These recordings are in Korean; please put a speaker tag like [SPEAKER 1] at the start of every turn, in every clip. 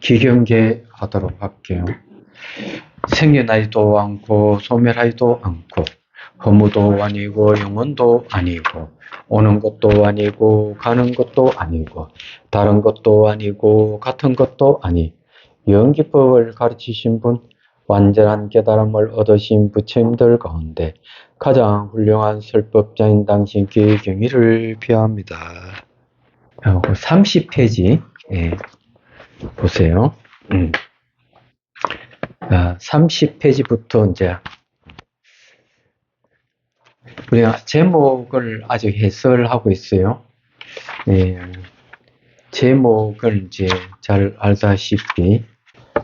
[SPEAKER 1] 기경계 하도록 할게요. 생겨나지도 않고 소멸하지도 않고 허무도 아니고 영원도 아니고 오는 것도 아니고 가는 것도 아니고 다른 것도 아니고 같은 것도 아니 영기법을 가르치신 분, 완전한 깨달음을 얻으신 부처님들 가운데 가장 훌륭한 설법자인 당신 기경이를 비합니다. 30페이지 보세요. 30페이지부터 이제 우리가 제목을 아직 해설하고 있어요. 제목을 이제 잘 알다시피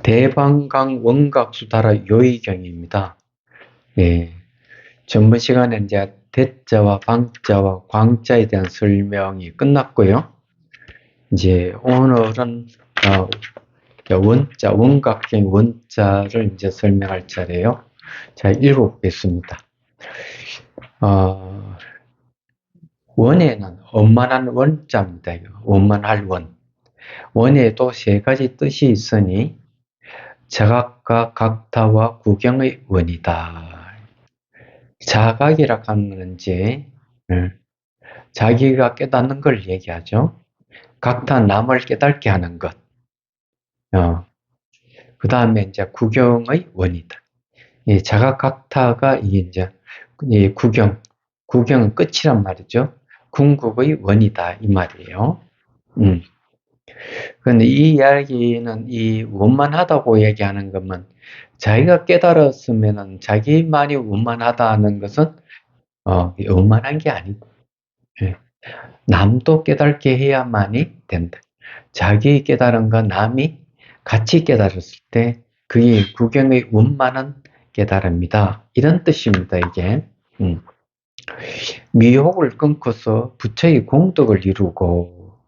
[SPEAKER 1] 대방강 원각수다라 요의경입니다. 전번 시간에 이제 대자와 방자와 광자에 대한 설명이 끝났고요. 이제 오늘은 원자, 원각경 원자를 이제 설명할 차례예요. 자, 읽어보겠습니다. 원에는 원만한 원자입니다. 원만할 원. 원에도 세 가지 뜻이 있으니 자각과 각타와 구경의 원이다. 자각이라 하는 이제 자기가 깨닫는 걸 얘기하죠. 각타, 남을 깨닫게 하는 것. 그 다음에 이제 구경의 원이다. 이 자각 각타가 이제 구경은 끝이란 말이죠. 궁극의 원이다 이 말이에요. 그런데 이 이야기는 이 원만하다고 얘기하는 것은 자기가 깨달았으면은 자기만이 원만하다는 것은 원만한 게 아니고 남도 깨닫게 해야만이 된다. 자기 깨달은 거 남이 같이 깨달았을 때 그게 구경의 원만한 깨달음이다. 이런 뜻입니다. 이게 미혹을 끊고서 부처의 공덕을 이루고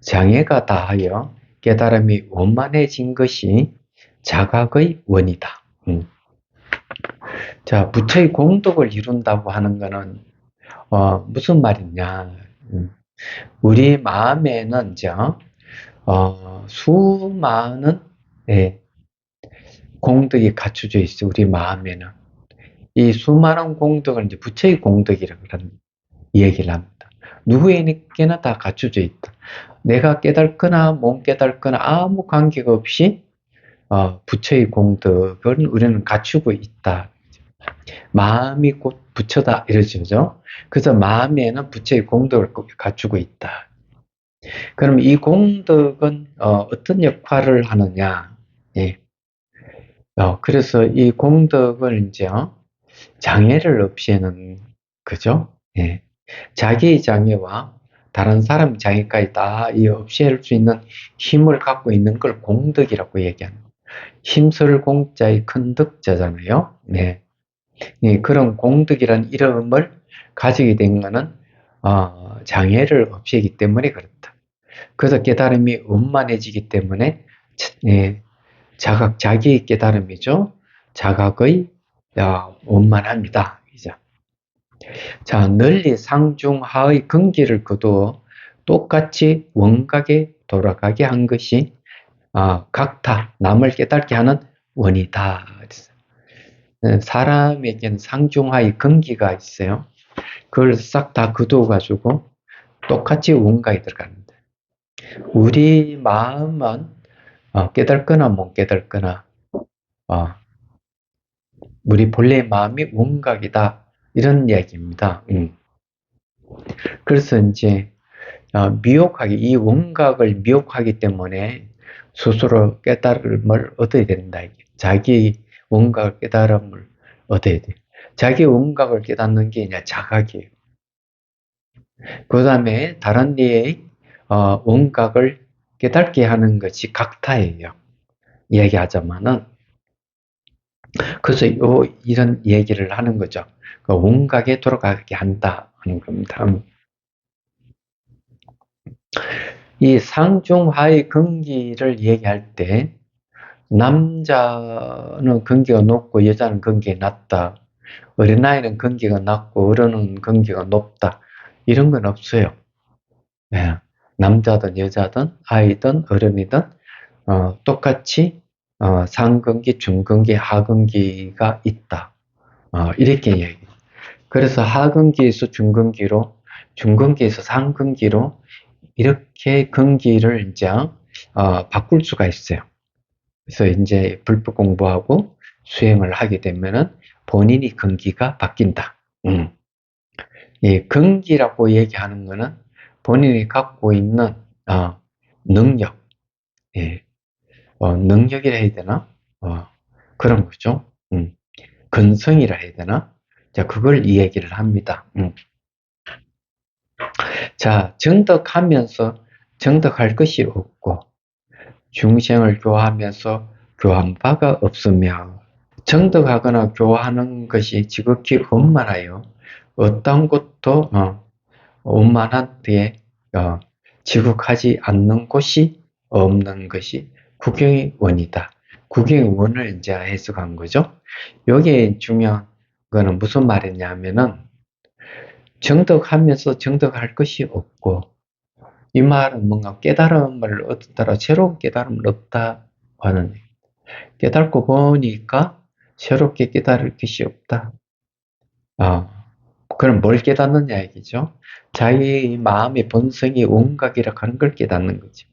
[SPEAKER 1] 장애가 다하여 깨달음이 원만해진 것이 자각의 원이다. 자, 부처의 공덕을 이룬다고 하는 것은 무슨 말이냐? 우리 마음에는 이제 수많은 공덕이 갖춰져 있어. 우리 마음에는 이 수많은 공덕을 이제 부처의 공덕이라고 하는 얘기를 합니다. 누구에게나 다 갖춰져 있다. 내가 깨닫거나 못 깨닫거나 아무 관계가 없이 부처의 공덕을 우리는 갖추고 있다. 마음이 곧 부처다 이러죠. 그래서 마음에는 부처의 공덕을 갖추고 있다. 그럼 이 공덕은 어떤 역할을 하느냐? 그래서 이 공덕을 이제 장애를 없애는 거죠. 자기의 장애와 다른 사람 장애까지 다 없앨 수 있는 힘을 갖고 있는 걸 공덕이라고 얘기합니다. 힘설 공자의 큰 덕자잖아요. 그런 공덕이라는 이름을 가지게 된 것은 장애를 없애기 때문에 그렇다. 그래서 깨달음이 원만해지기 때문에 자각, 자기의 깨달음이죠. 자각의 원만합니다. 자, 널리 상중하의 근기를 거두어 똑같이 원각에 돌아가게 한 것이 각타, 남을 깨닫게 하는 원이다. 사람에게는 상중하의 근기가 있어요. 그걸 싹 다 거두어가지고 똑같이 원각에 들어갑니다. 우리 마음은 깨닫거나 못 깨닫거나 우리 본래 마음이 원각이다. 이런 이야기입니다. 그래서 이제 이 원각을 미혹하기 때문에 스스로 깨달음을 얻어야 된다. 자기 원각 깨달음을 얻어야 돼. 자기 원각을 깨닫는 게 이제 자각이에요. 그 다음에 다른 이의 원각을 깨닫게 하는 것이 각타예요. 이야기하자면은 그래서 이런 얘기를 하는 거죠. 그 원각에 돌아가게 한다 하는 겁니다. 이 상중하의 근기를 얘기할 때 남자는 근기가 높고 여자는 근기가 낮다. 어린아이는 근기가 낮고 어른은 근기가 높다. 이런 건 없어요. 남자든 여자든 아이든 어른이든 똑같이 상근기, 중근기, 하근기가 있다. 이렇게 얘기. 그래서 하근기에서 중근기로, 중근기에서 상근기로 이렇게 근기를 이제 바꿀 수가 있어요. 그래서 이제 불법 공부하고 수행을 하게 되면은 본인이 근기가 바뀐다. 이 근기라고 얘기하는 거는 본인이 갖고 있는 능력, 예, 능력이라 해야 되나? 그런 거죠. 근성이라 해야 되나? 자, 그걸 이 얘기를 합니다. 자, 정덕하면서 정덕할 것이 없고, 중생을 교화하면서 교한 바가 없으며, 정덕하거나 교화하는 것이 지극히 원만하여, 어떤 것도 원만한 데에 지극하지 않는 곳이 없는 것이 구경의 원이다. 구경의 원을 이제 해석한 거죠. 여기에 중요한 거는 무슨 말이냐면은, 정덕하면서 정덕할 것이 없고, 이 말은 뭔가 깨달음을 얻었다라 새로운 깨달음을 얻다 하는, 깨닫고 보니까 새롭게 깨달을 것이 없다. 그럼 뭘 깨닫느냐 얘기죠. 자기 마음의 본성이 원각이라 하는 걸 깨닫는 거죠.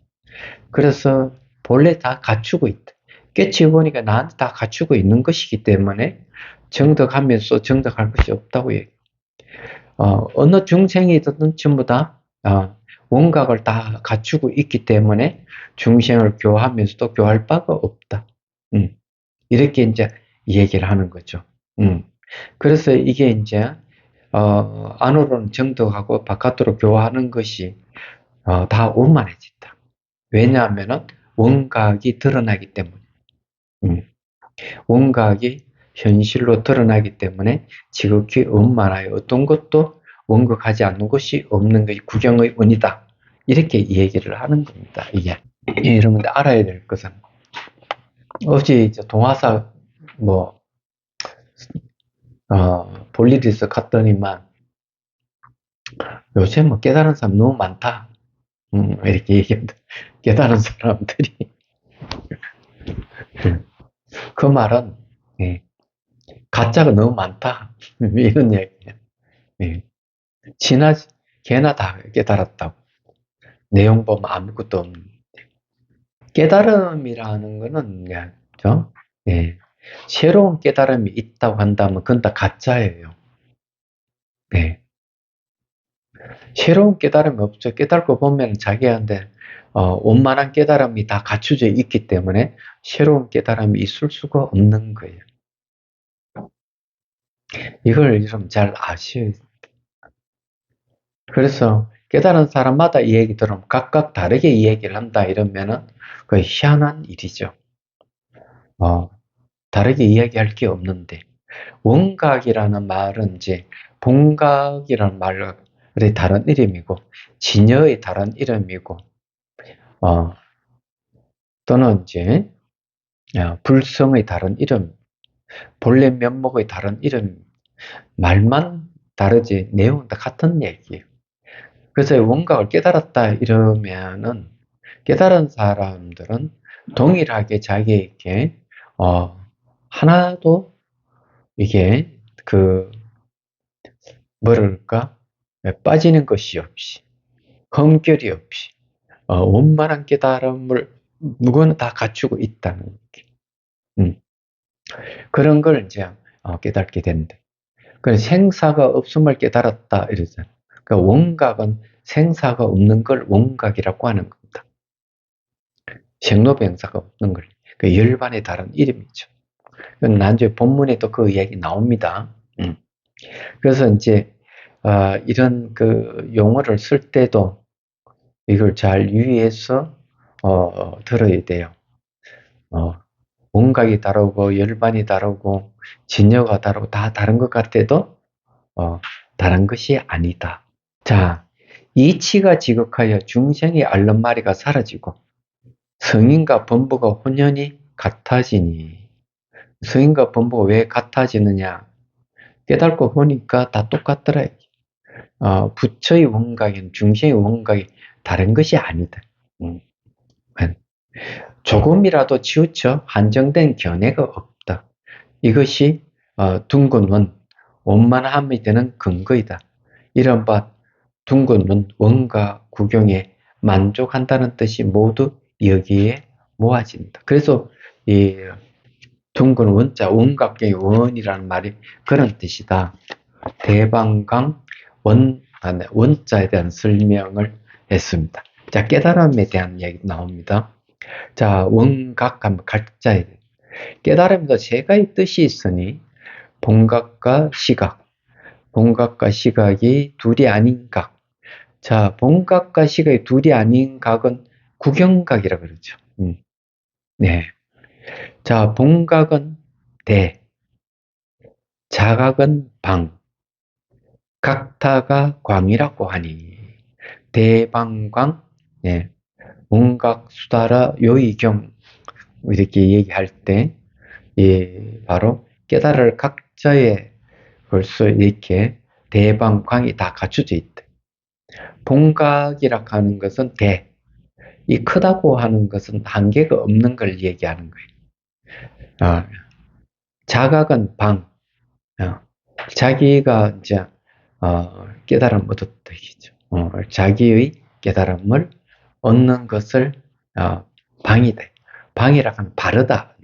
[SPEAKER 1] 그래서 본래 다 갖추고 있다. 깨치고 보니까 나한테 다 갖추고 있는 것이기 때문에 정덕하면서 정덕할 것이 없다고 얘기해요. 어느 중생이든 전부 다 원각을 다 갖추고 있기 때문에 중생을 교화하면서도 교할 바가 없다. 이렇게 이제 얘기를 하는 거죠. 그래서 이게 이제 안으로는 정덕하고 바깥으로 교화하는 것이 다 원만해진다. 왜냐하면은 원각이 드러나기 때문에. 원각이 현실로 드러나기 때문에 지극히 원만하여 어떤 것도 원각하지 않는 것이 없는 것이 구경의 원이다. 이렇게 얘기를 하는 겁니다. 이게 여러분들 알아야 될 것은 어제 이제 동화사 뭐 볼일이 있어 갔더니만 요새 뭐 깨달은 사람 너무 많다. 이렇게 얘기합니다. 깨달은 사람들이 그 말은 예, 가짜가 너무 많다. 이런 얘기예요. 예. 지나지 걔나 다 깨달았다고. 내용 보면 아무것도 없는. 깨달음이라는 거는 그죠? 예. 새로운 깨달음이 있다고 한다면 그건 다 가짜예요. 네. 새로운 깨달음이 없죠. 깨닫고 보면 자기한테 원만한 깨달음이 다 갖춰져 있기 때문에 새로운 깨달음이 있을 수가 없는 거예요. 이걸 좀 잘 아셔야 돼요. 그래서 깨달은 사람마다 이 얘기 들으면 각각 다르게 이 얘기를 한다 이러면은 그 희한한 일이죠. 다르게 이야기할 게 없는데 원각이라는 말은 이제 본각이라는 말의 다른 이름이고 진여의 다른 이름이고 또는 이제 불성의 다른 이름, 본래 면목의 다른 이름, 말만 다르지 내용은 다 같은 얘기예요. 그래서 원각을 깨달았다 이러면은 깨달은 사람들은 동일하게 자기에게 하나도 이게 뭐랄까 빠지는 것이 없이 흠결이 없이 원만한 깨달음을 누구나 다 갖추고 있다는 음, 그런 걸 이제 깨닫게 된다. 그 생사가 없음을 깨달았다 이러잖아요. 그러니까 원각은 생사가 없는 걸 원각이라고 하는 겁니다. 생로병사가 없는 걸. 그 열반의 다른 이름이죠. 나중에 본문에도 그 이야기 나옵니다. 그래서 이제 이런 그 용어를 쓸 때도 이걸 잘 유의해서 들어야 돼요. 원각이 다르고 열반이 다르고 진여가 다르고 다 다른 것 같아도 다른 것이 아니다. 자, 이치가 지극하여 중생의 앓는 마리가 사라지고 성인과 범부가 혼연히 같아지니 성인과 범부가 왜 같아지느냐? 깨닫고 보니까 다 똑같더라. 부처의 원각인 중생의 원각이 다른 것이 아니다. 조금이라도 치우쳐 한정된 견해가 없다. 이것이 둥근 원, 원만함이 되는 근거이다. 이른바 둥근 원, 원과 구경에 만족한다는 뜻이 모두 여기에 모아진다. 그래서 이 둥근 원자, 원각경의 원이라는 말이 그런 뜻이다. 대방강 원자에 대한 설명을 했습니다. 자, 깨달음에 대한 얘기 나옵니다. 자, 원각하면 각자에 대해. 깨달음도 세 가지 뜻이 있으니 본각과 시각, 본각과 시각이 둘이 아닌 각. 자, 본각과 시각이 둘이 아닌 각은 구경각이라 그러죠. 네. 자, 본각은 대, 자각은 방, 각타가 광이라고 하니 대방광, 네. 문각 수다라 요이경 이렇게 얘기할 때, 예, 바로 깨달을 각자의 벌써 이렇게 대방광이 다 갖춰져 있다. 본각이라 하는 것은 대, 이 크다고 하는 것은 한계가 없는 걸 얘기하는 거예요. 자각은 방, 자기가 이제 깨달음 얻었다 이죠. 자기의 깨달음을 얻는 것을 방이다. 방이라 하면 바르다.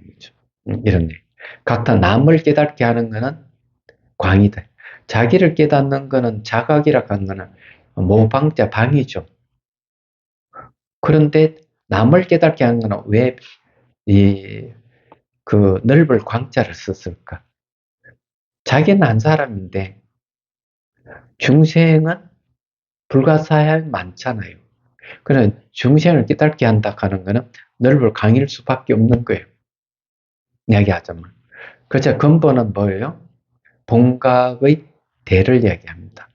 [SPEAKER 1] 이런 얘기. 각자 남을 깨닫게 하는 것은 광이다. 자기를 깨닫는 것은 자각이라 하는 것은 모방자 방이죠. 그런데 남을 깨닫게 하는 것은 왜 그 넓을 광자를 썼을까? 자기는 한 사람인데 중생은 불가사의 많잖아요. 그런 중생을 깨닫게 한다 하는 것은 넓을 강일 수밖에 없는 거예요. 이야기하자면. 그래서 근본은 뭐예요? 본각의 대를 이야기합니다.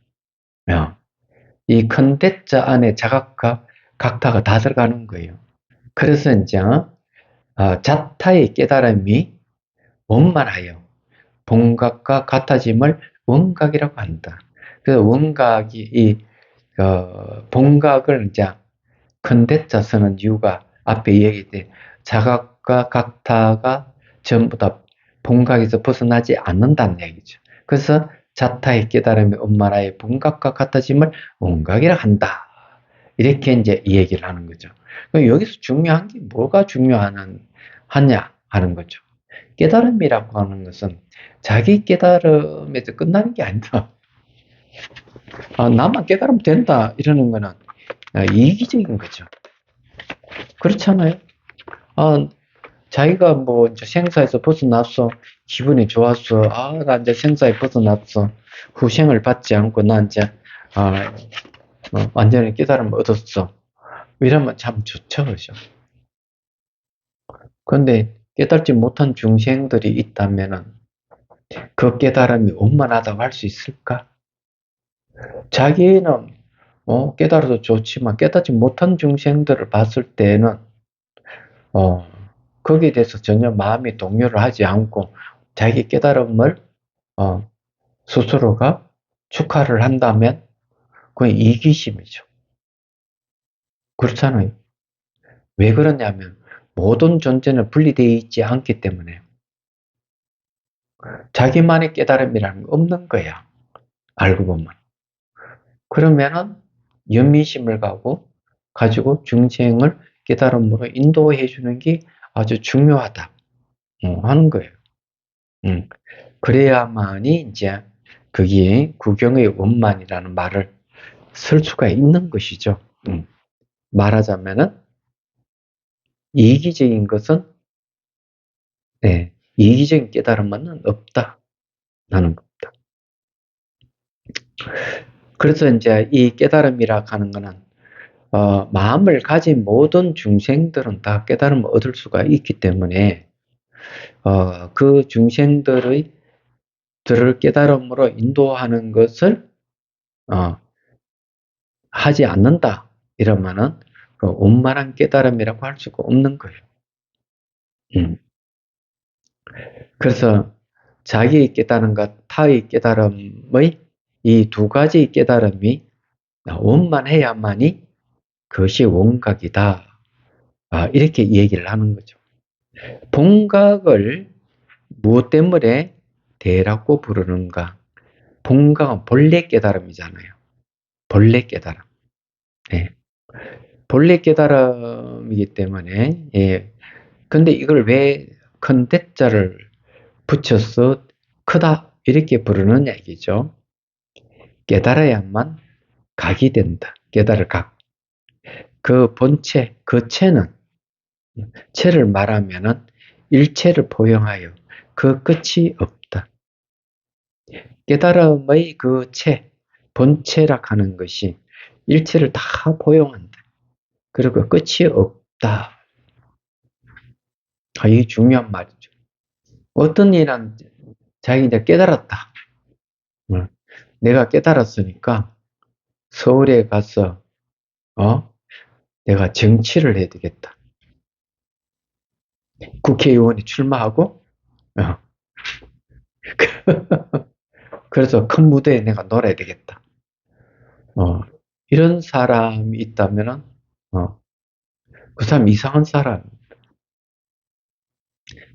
[SPEAKER 1] 이 큰 대자 안에 자각과 각타가 다 들어가는 거예요. 그래서 이제 자타의 깨달음이 원만하여 본각과 같아짐을 원각이라고 한다. 그래서 원각이 이 본각을 이제 큰 대자 쓰는 이유가 앞에 얘기했듯이 자각과 각타가 전부 다 본각에서 벗어나지 않는다는 얘기죠. 그래서 자타의 깨달음이 원만하여 본각과 같아짐을 원각이라 한다. 이렇게 이제 이 얘기를 하는 거죠. 여기서 중요한 게 뭐가 하냐 하는 거죠. 깨달음이라고 하는 것은 자기 깨달음에서 끝나는 게 아니다. 나만 깨달으면 된다 이러는 거는 이기적인 거죠. 그렇잖아요. 자기가 뭐 이제 생사에서 벗어났어. 기분이 좋았어. 나 이제 생사에 벗어났어. 후생을 받지 않고 나 이제 완전히 깨달음을 얻었어. 이러면 참 좋죠, 그죠? 그런데 깨닫지 못한 중생들이 있다면은 그 깨달음이 원만하다고 할 수 있을까? 자기는 깨달아도 좋지만 깨닫지 못한 중생들을 봤을 때는 거기에 대해서 전혀 마음이 동요를 하지 않고 자기 깨달음을 스스로가 축하를 한다면 그건 이기심이죠. 그렇잖아요. 왜 그러냐면 모든 존재는 분리되어 있지 않기 때문에 자기만의 깨달음이라는 게 없는 거야. 알고 보면. 그러면은 연민심을 가지고 중생을 깨달음으로 인도해 주는 게 아주 중요하다 하는 거예요. 그래야만이 이제 거기에 구경의 원만이라는 말을 쓸 수가 있는 것이죠. 말하자면은 이기적인 것은 이기적인 깨달음은 없다라는 겁니다. 그래서 이제 이 깨달음이라 하는 것은 마음을 가진 모든 중생들은 다 깨달음을 얻을 수가 있기 때문에 그 중생들을 깨달음으로 인도하는 것을 하지 않는다 이러면은 그 원만한 깨달음이라고 할 수가 없는 거예요. 그래서 자기의 깨달음과 타의 깨달음의 이 두 가지 깨달음이 원만해야만이 그것이 원각이다. 이렇게 얘기를 하는 거죠. 본각을 무엇 때문에 대라고 부르는가? 본각은 본래 깨달음이잖아요. 본래 깨달음. 네. 본래 깨달음이기 때문에, 예. 근데 이걸 왜 큰 대자를 붙여서 크다, 이렇게 부르는 얘기죠. 깨달아야만 각이 된다. 깨달을 각. 그 본체, 그 체는, 체를 말하면은 일체를 포용하여 그 끝이 없다. 깨달음의 그 체, 본체라 하는 것이 일체를 다 포용한다. 그리고 끝이 없다. 이게 중요한 말이죠. 어떤 일은 자기 이제 깨달았다. 내가 깨달았으니까 서울에 가서, 내가 정치를 해야 되겠다. 국회의원에 출마하고, 어, 그래서 큰 무대에 내가 놀아야 되겠다. 이런 사람이 있다면은, 그 사람 이상한 사람.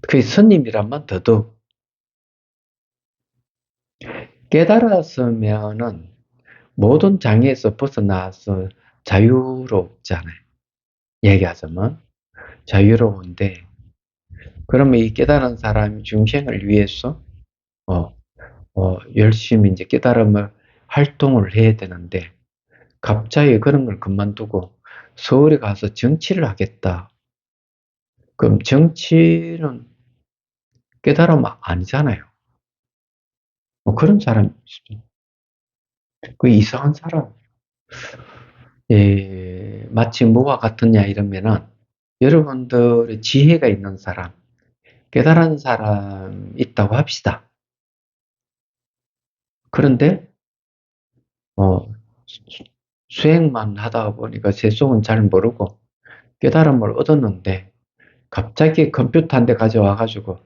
[SPEAKER 1] 그 스님이라면 더더욱 깨달았으면은 모든 장애에서 벗어나서 자유롭잖아요. 얘기하자면 자유로운데, 그러면 이 깨달은 사람이 중생을 위해서 어, 열심히 이제 깨달음을 활동을 해야 되는데, 갑자기 그런 걸 그만두고 서울에 가서 정치를 하겠다. 그럼 정치는 깨달음 아니잖아요. 그런 사람이 있어요. 그 이상한 사람. 예, 마치 뭐와 같으냐 이러면은, 여러분들의 지혜가 있는 사람, 깨달은 사람 있다고 합시다. 그런데 어, 수행만 하다 보니까 세속은 잘 모르고 깨달음을 얻었는데, 갑자기 컴퓨터 한 대 가져와 가지고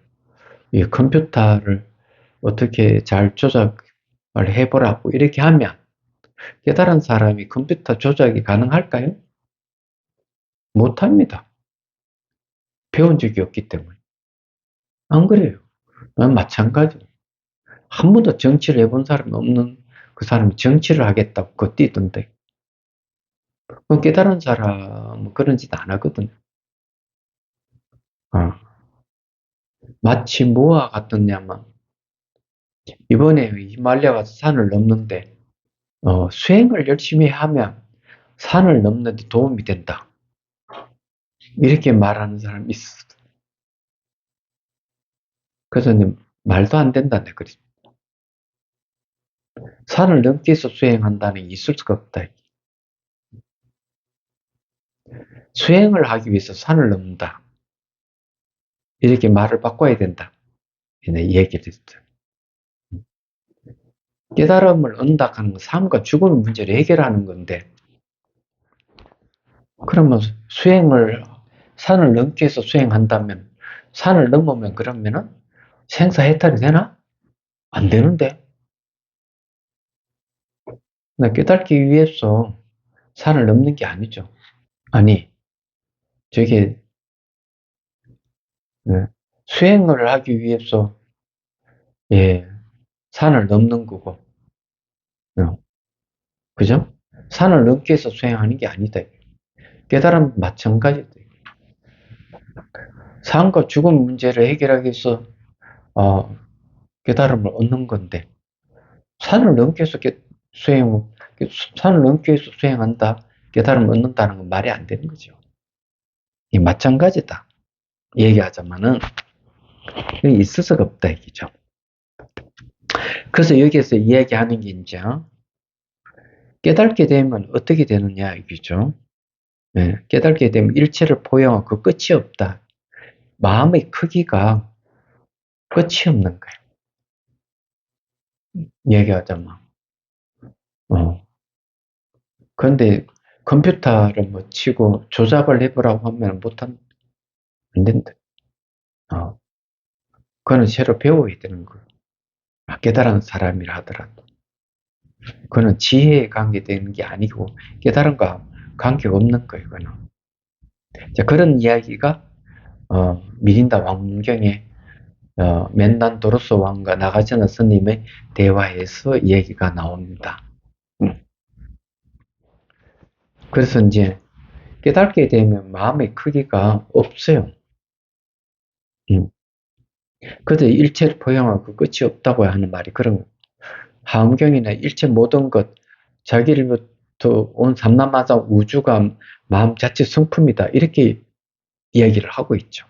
[SPEAKER 1] 이 컴퓨터를 어떻게 잘 조작을 해보라고 이렇게 하면, 깨달은 사람이 컴퓨터 조작이 가능할까요? 못합니다. 배운 적이 없기 때문에. 안 그래요? 마찬가지. 한 번도 정치를 해본 사람이 없는 그 사람이 정치를 하겠다고 그 뛰던데. 그 깨달은 사람은 그런 짓 안 하거든요. 어. 마치 뭐와 같았냐면, 이번에 히말라야 가서 산을 넘는데, 수행을 열심히 하면 산을 넘는 데 도움이 된다. 이렇게 말하는 사람이 있어. 그래서 말도 안 된다네. 그랬 산을 넘기 위해서 수행한다는 게 있을 수가 없다. 수행을 하기 위해서 산을 넘는다. 이렇게 말을 바꿔야 된다. 얘기를 했어요. 깨달음을 얻는다 하는 건 삶과 죽음의 문제를 해결하는 건데, 그러면 산을 넘기 위해서 수행한다면, 산을 넘으면 그러면은 생사해탈이 되나? 안 되는데. 깨닫기 위해서 산을 넘는 게 아니죠. 아니, 저게, 네, 수행을 하기 위해서, 예, 산을 넘는 거고, 어, 그죠? 산을 넘기 위해서 수행하는 게 아니다. 깨달음 마찬가지다. 삶과 죽음 문제를 해결하기 위해서 어, 깨달음을 얻는 건데, 산을 넘기 위해서 수행, 산을 넘기 위해서 수행한다, 깨달음을 얻는다는 건 말이 안 되는 거죠. 이 마찬가지다. 얘기하자면은 있을 수가 없다 얘기죠. 그래서 여기에서 이야기하는 게 이제 깨닫게 되면 어떻게 되느냐 얘기죠. 네, 깨닫게 되면 일체를 포용하고 그 끝이 없다. 마음의 크기가 끝이 없는 거예요. 얘기하자면. 어. 그런데 컴퓨터를 뭐 치고 조작을 해보라고 하면 안 된다. 어. 그거는 새로 배워야 되는 거예요. 깨달은 사람이라 하더라도. 그거는 지혜에 관계되는 게 아니고 깨달음과 관계가 없는 거예요, 그거는. 자, 그런 이야기가 미린다 왕문경에 맨난 도로스 왕과 나가르주나 스님의 대화에서 얘기가 나옵니다. 그래서 이제 깨닫게 되면 마음의 크기가 없어요. 그래서 일체를 포용하고 끝이 없다고 하는 말이 그런 거예요. 하엄경이나 일체 모든 것, 자기로부터 온 삼라마사 우주가 마음 자체 성품이다. 이렇게 이야기를 하고 있죠.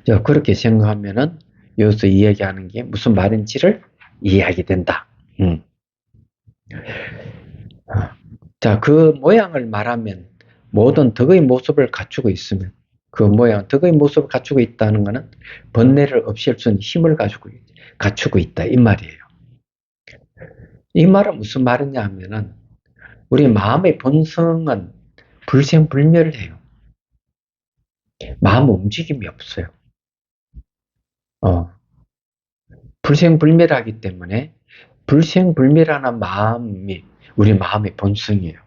[SPEAKER 1] 자, 그렇게 생각하면은 여기서 이야기하는 게 무슨 말인지를 이해하게 된다. 자, 그 모양을 말하면 모든 덕의 모습을 갖추고 있으면 그 모양, 덕의 모습을 갖추고 있다는 것은 번뇌를 없앨 수 있는 힘을 갖추고 있다. 이 말이에요. 이 말은 무슨 말이냐 하면은 우리 마음의 본성은 불생불멸해요. 마음 움직임이 없어요. 불생불멸하기 때문에 불생불멸하는 마음이 우리 마음의 본성이에요.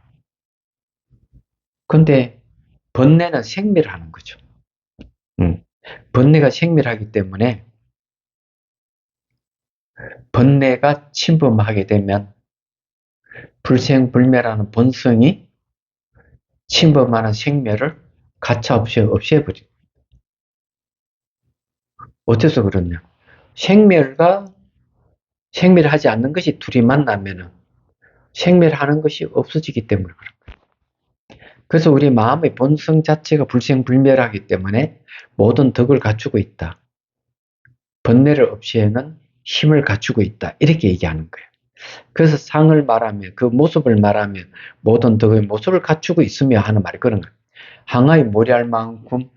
[SPEAKER 1] 근데 번뇌는 생멸하는 거죠. 번뇌가 생멸하기 때문에 번뇌가 침범하게 되면 불생불멸하는 본성이 침범하는 생멸을 가차없이 없애버립니다. 어째서 그러냐? 생멸하지 않는 것이 둘이 만나면 생멸하는 것이 없어지기 때문에 그런 거예요. 그래서 우리 마음의 본성 자체가 불생불멸하기 때문에 모든 덕을 갖추고 있다. 번뇌를 없애는 힘을 갖추고 있다. 이렇게 얘기하는 거예요. 그래서 상을 말하면 그 모습을 말하면 모든 덕의 모습을 갖추고 있으며 하는 말이 그런 거예요. 항아의 모리알만큼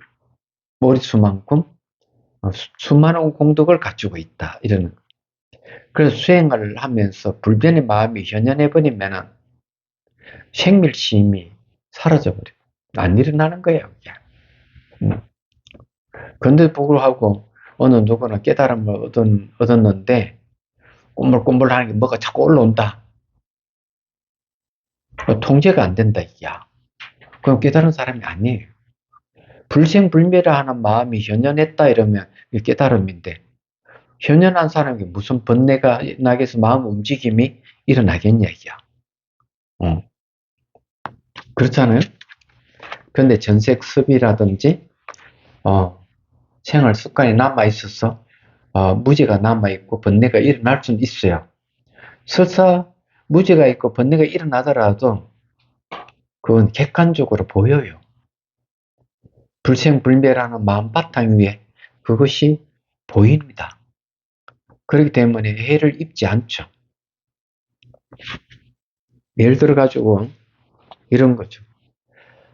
[SPEAKER 1] 머릿수만큼 수많은 공덕을 갖추고 있다. 이러는 거예요. 그래서 수행을 하면서 불변의 마음이 현현해버리면 생멸심이 사라져버려요. 안 일어나는 거예요. 그런데 불구하고 어느 누구나 깨달음을 얻었는데 꼬물꼬물하는 게 뭐가 자꾸 올라온다. 통제가 안 된다 이게야. 그럼 깨달은 사람이 아니에요. 불생불멸하는 마음이 현현했다 이러면 깨달음인데 현현한 사람이 무슨 번뇌가 나게서 마음 움직임이 일어나겠냐 이게야. 그렇잖아요. 그런데 전색습이라든지 생활 습관이 남아 있어서 무지가 남아 있고 번뇌가 일어날 수는 있어요. 설사 무지가 있고 번뇌가 일어나더라도 그건 객관적으로 보여요. 불생불멸하는 마음 바탕 위에 그것이 보입니다. 그렇기 때문에 해를 입지 않죠. 예를 들어가지고 이런 거죠.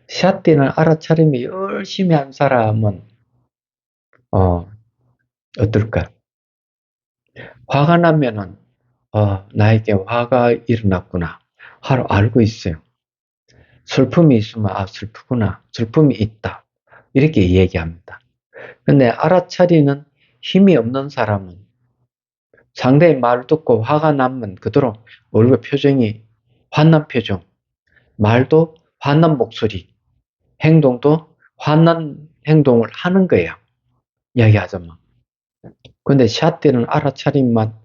[SPEAKER 1] 샷띠는 알아차림이 열심히 한 사람은 어떨까? 화가 나면은 나에게 화가 일어났구나 하루 알고 있어요. 슬픔이 있으면 슬프구나. 슬픔이 있다. 이렇게 얘기합니다. 근데 알아차리는 힘이 없는 사람은 상대의 말을 듣고 화가 나면 그대로 얼굴 표정이 화난 표정, 말도 화난 목소리, 행동도 화난 행동을 하는 거예요. 이야기하자면. 근데 샷대는 알아차림만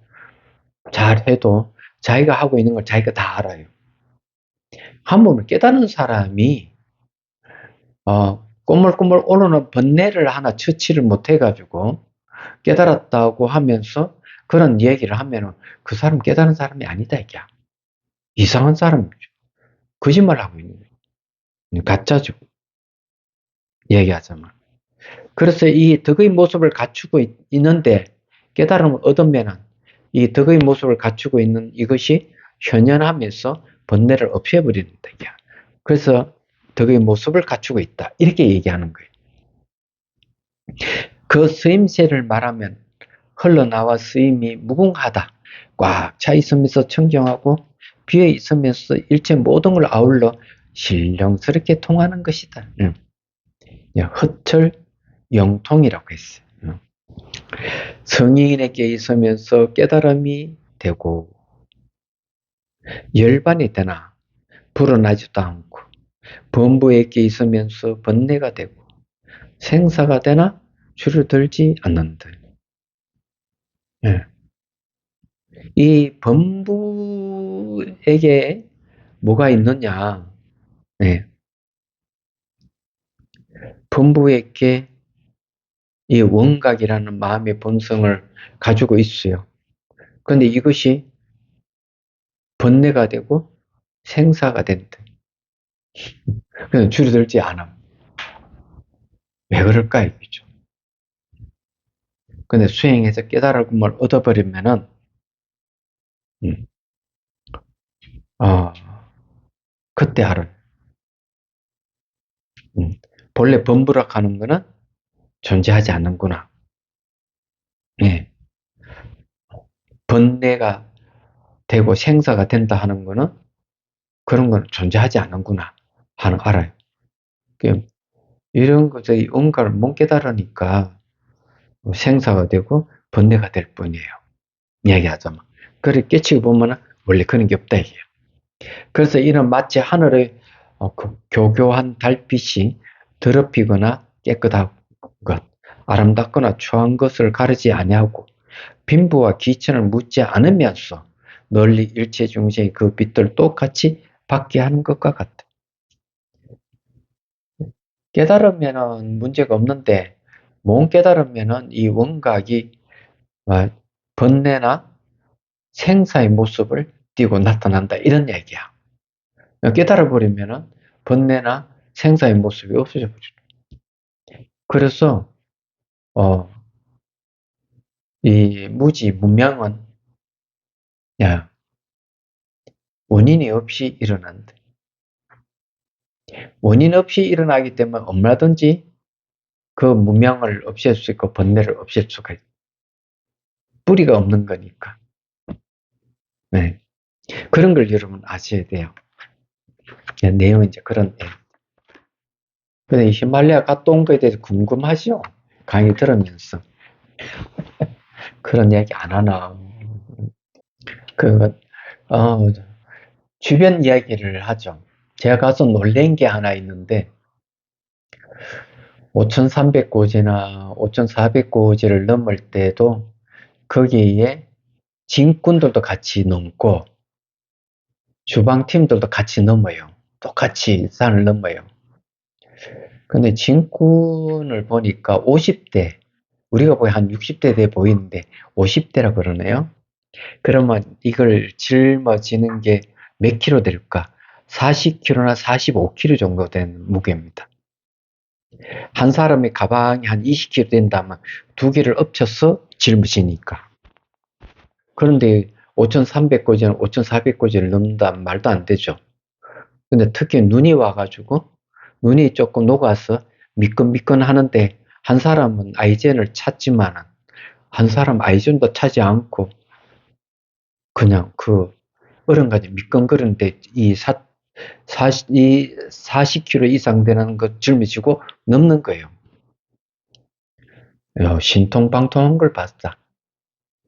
[SPEAKER 1] 잘해도 자기가 하고 있는 걸 자기가 다 알아요. 한 번을 깨닫는 사람이 꼬물꼬물 오르는 번뇌를 하나 처치를 못해가지고 깨달았다고 하면서 그런 얘기를 하면은 그 사람 깨달은 사람이 아니다 이게. 이상한 사람이죠. 거짓말하고 있는 거예요. 가짜죠. 얘기하자면. 그래서 이 덕의 모습을 갖추고 있는데 깨달음을 얻으면은 이 덕의 모습을 갖추고 있는 이것이 현현하면서 번뇌를 없애버린다. 그래서 덕의 모습을 갖추고 있다. 이렇게 얘기하는 거예요. 그 쓰임새를 말하면 흘러나와 쓰임이 무궁하다. 꽉 차 있으면서 청정하고 비어 있으면서 일체 모든 걸 아울러 신령스럽게 통하는 것이다. 흑철 영통이라고 했어요. 성인에게 있으면서 깨달음이 되고 열반이 되나 불어나지도 않고 범부액계 있으면서 번뇌가 되고 생사가 되나 줄어들지 않는다. 예. 이 범부에게 뭐가 있느냐? 예. 범부에게 이 원각이라는 마음의 본성을 가지고 있어요. 그런데 이것이 번뇌가 되고 생사가 된다. 그냥 줄어들지 않아. 왜 그럴까 이거죠. 근데 수행해서 깨달음을 얻어버리면은 음, 아 그때 알아요. 음, 본래 범부락하는 거는 존재하지 않는구나. 예, 번뇌가 되고 생사가 된다 하는 거는 그런 건 존재하지 않는구나 하는 알아요. 그 이런 것들이 온가를 못 깨달으니까 생사가 되고 번뇌가 될 뿐이에요. 이야기하자면. 그래 깨치고 보면 원래 그런 게 없다 이게요. 그래서 이런 마치 하늘의 교교한 달빛이 더럽히거나 깨끗한 것, 아름답거나 추한 것을 가르지 아니하고 빈부와 귀천을 묻지 않으면서 널리 일체 중생이 그 빛을 똑같이 받게 하는 것과 같다. 깨달으면은 문제가 없는데 못 깨달으면은 이 원각이 번뇌나 생사의 모습을 띠고 나타난다 이런 얘기야. 깨달아 버리면은 번뇌나 생사의 모습이 없어져 버리죠. 그래서 어, 이 무지 무명은 야 원인이 없이 일어난다. 원인 없이 일어나기 때문에 얼마든지 그 무명을 없앨 수 있고 번뇌를 없앨 수가 있다. 뿌리가 없는 거니까. 네. 그런 걸 여러분 아셔야 돼요. 내용은 이제 그런. 근데 히말라야 갔다 온 거에 대해서 궁금하죠? 강의 들으면서. 그런 이야기 안 하나. 그, 어, 주변 이야기를 하죠. 제가 가서 놀란 게 하나 있는데, 5,300고지나 5,400고지를 넘을 때도 거기에 진군들도 같이 넘고, 주방팀들도 같이 넘어요. 똑같이 산을 넘어요. 근데 진군을 보니까 50대, 우리가 보기 한 60대 돼 보이는데 50대라 그러네요. 그러면 이걸 짊어지는 게 몇 킬로 될까? 40킬로나 45킬로 정도 되는 무게입니다. 한 사람의 가방이 한 20킬로 된다면 두 개를 엎쳐서 짊어지니까. 그런데 5,300고지는 5,400고지를 넘는다면 말도 안 되죠. 근데 특히 눈이 와가지고 눈이 조금 녹아서 미끈미끈 하는데 한 사람은 아이젠을 찾지만은 한 사람 아이젠도 차지 않고 그냥 그 얼음같이 미끈거리는데 이 40km 이상 되는 것 짊어지고 넘는 거예요. 야, 신통방통한 걸 봤다.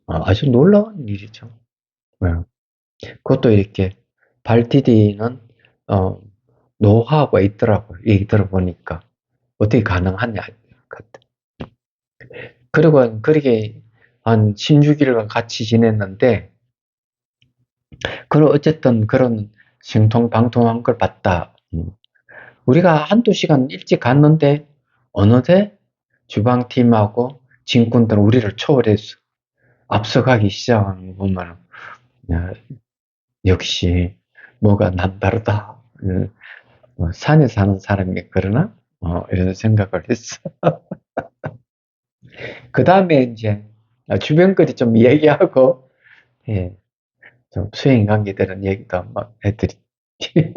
[SPEAKER 1] 아주 놀라운 일이죠. 네. 그것도 이렇게 발 디디는 어, 노하우가 있더라고요. 얘기 들어보니까 어떻게 가능하냐 같아. 그리고 그렇게 한 16일간 같이 지냈는데 그런 어쨌든 그런 신통방통한 걸 봤다. 우리가 한두 시간 일찍 갔는데 어느새 주방팀하고 진군들은 우리를 초월해서 앞서가기 시작하는 거 보면 역시 뭐가 남다르다. 산에 사는 사람이 그러나? 이런 생각을 했어. 그 다음에 이제 주변 거리 좀 얘기하고 예, 좀 수행 관계되는 얘기도 한번 해드릴게요.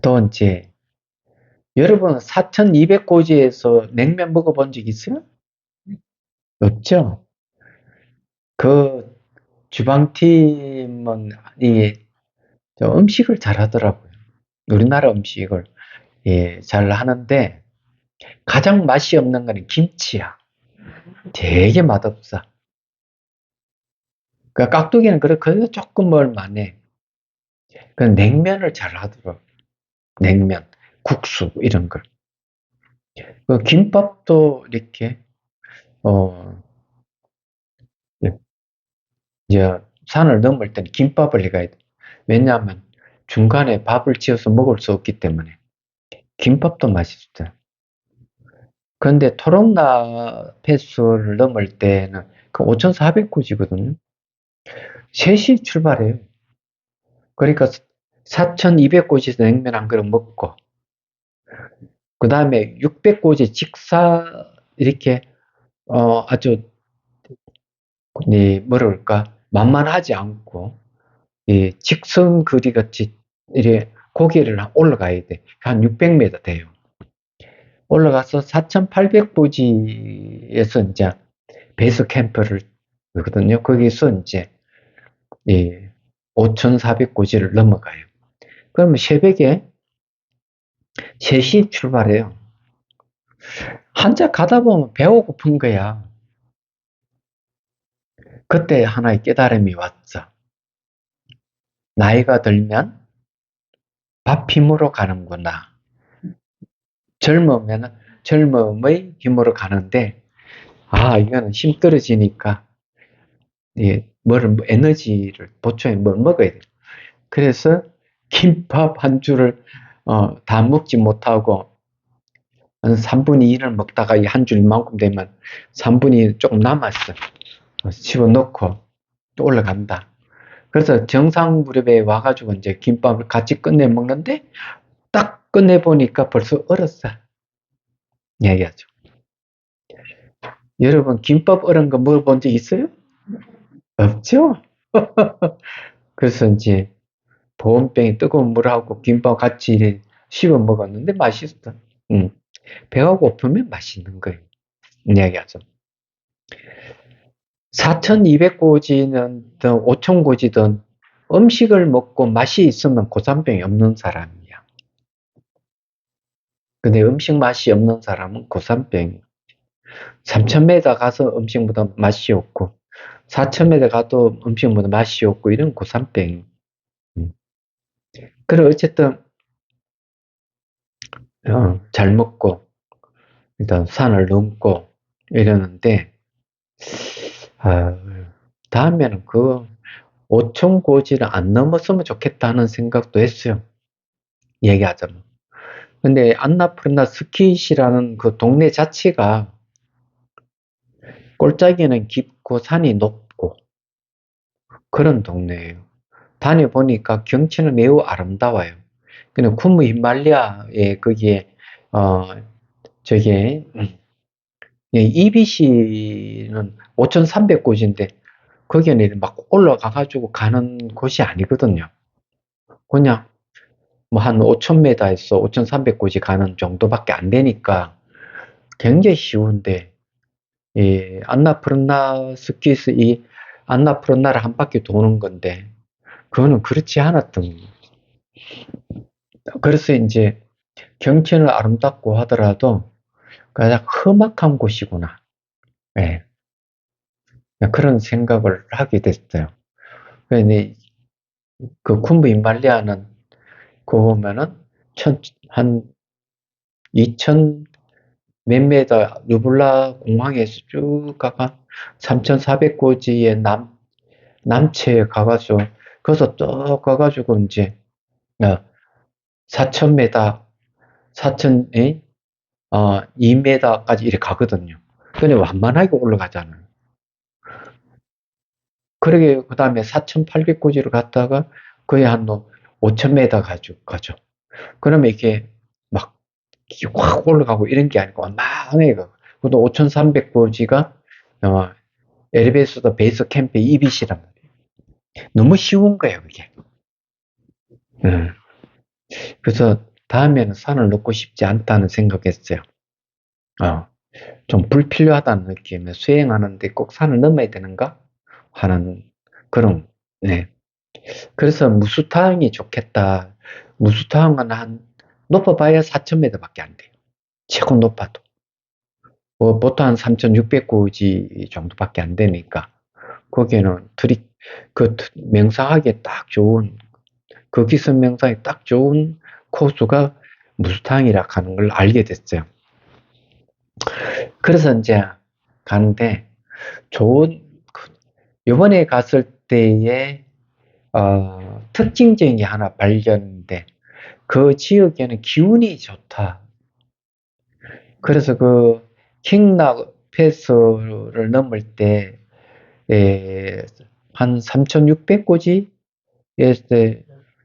[SPEAKER 1] 또 이제 여러분 4,200고지에서 냉면 먹어본 적 있어요? 없죠? 그 주방팀은 이 음식을 잘하더라고요. 우리나라 음식을 잘 하는데 가장 맛이 없는 거는 김치야. 되게 맛없어. 그 깍두기는 그래도 조금 먹을만해. 그 냉면을 잘 하더라고. 냉면, 국수, 이런 걸. 그 김밥도 이렇게, 어, 이제 산을 넘을 때는 김밥을 해가야 돼. 왜냐하면 중간에 밥을 지어서 먹을 수 없기 때문에. 김밥도 맛있어요. 그런데 토론나 패스를 넘을 때는 그 5,400고지거든요. 3시 출발해요. 그러니까 4,200고지에서 냉면 한 그릇 먹고, 그 다음에 600고지 직사, 이렇게, 아주, 뭐라 그럴까, 만만하지 않고, 이 직선 거리 같이, 이렇게 고개를 올라가야 돼. 한 600m 돼요. 올라가서 4,800고지에서 이제 베이스 캠프를 거든요. 거기서 이제, 5,400고지를 넘어가요. 그러면 새벽에 3시 출발해요. 한자 가다 보면 배가 고픈 거야. 그때 하나의 깨달음이 왔어. 나이가 들면 밥 힘으로 가는구나. 젊으면 젊음의 힘으로 가는데, 이거는 힘 떨어지니까, 에너지를 보충해 뭘 먹어야 돼. 그래서 김밥 한 줄을, 다 먹지 못하고, 한 3분의 1을 먹다가 이 한 줄 이만큼 되면 3분의 1 조금 남았어. 집어넣고 또 올라간다. 그래서 정상 무렵에 와가지고 이제 김밥을 같이 끝내 먹는데, 딱 끝내 보니까 벌써 얼었어. 이야기하죠. 여러분, 김밥 얼은 거 먹어본 적 있어요? 없죠? 그래서 이제 보온병에 뜨거운 물하고 김밥 같이 씹어 먹었는데 맛있어. 음. 배가 고프면 맛있는 거예요. 이야기하죠. 4,200고지는 5,000고지든 음식을 먹고 맛이 있으면 고산병이 없는 사람이야. 근데 음식 맛이 없는 사람은 고산병이야. 3,000m 가서 음식보다 맛이 없고, 4,000m 가도 음식보다 맛이 없고, 이런 고산병이. 음. 그래, 어쨌든, 잘 먹고, 일단 산을 넘고, 이러는데, 아, 다음에는 그 5,000고지를 안 넘었으면 좋겠다는 생각도 했어요. 얘기하자면. 근데 안나푸르나 스킷이라는 그 동네 자체가 골짜기는 깊고 산이 높고 그런 동네예요. 다녀보니까 경치는 매우 아름다워요. 그냥 쿠무 히말리아에 거기에, 어, 저게, EBC는 5,300고지인데, 거기는 막 올라가가지고 가는 곳이 아니거든요. 그냥 뭐 한 5,000m에서 5,300고지 가는 정도밖에 안 되니까 굉장히 쉬운데, 안나푸르나 스키스 이 안나푸르나를 한 바퀴 도는 건데, 그거는 그렇지 않았던 거예요. 그래서 이제 경치는 아름답고 하더라도 가장 험악한 곳이구나. 예, 그런 생각을 하게 됐어요. 근데 그 쿤부 인말리아는 그거 보면은 한 2천 몇 메다 르블라 공항에서 쭉 가가 3,400고지의 남체에 가가지고 거기서 또 가가지고 이제 4,000m, 4,000, 2m까지 이렇게 가거든요. 근데 완만하게 올라가잖아요. 그러게, 그 다음에 4,800고지를 갔다가 거의 한 5,000m 가죠. 그러면 이게 막 확 올라가고 이런 게 아니고 완만하게 가고. 그것도 5,300고지가 엘리베이터도 베이스 캠프 EBC란 말이에요. 너무 쉬운 거예요, 그게. 음. 그래서 다음에는 산을 넘고 싶지 않다는 생각했어요. 어, 좀 불필요하다는 느낌에 수행하는데 꼭 산을 넘어야 되는가 하는 그런. 네. 그래서 무수타항이 좋겠다. 무수타항은 높아봐야 4,000m밖에 안 돼요. 최고 높아도. 보통 한 3,600고지 정도밖에 안 되니까 거기에는 명상하기에 딱 좋은 그 기습 명상이 딱 좋은 코스가 무수탕이라 하는 걸 알게 됐어요. 그래서 이제 가는데 이번에 갔을 때의 특징적인 게 하나 발견인데 그 지역에는 기운이 좋다. 그래서 그 킹나 패스를 넘을 때 한 3,600고지에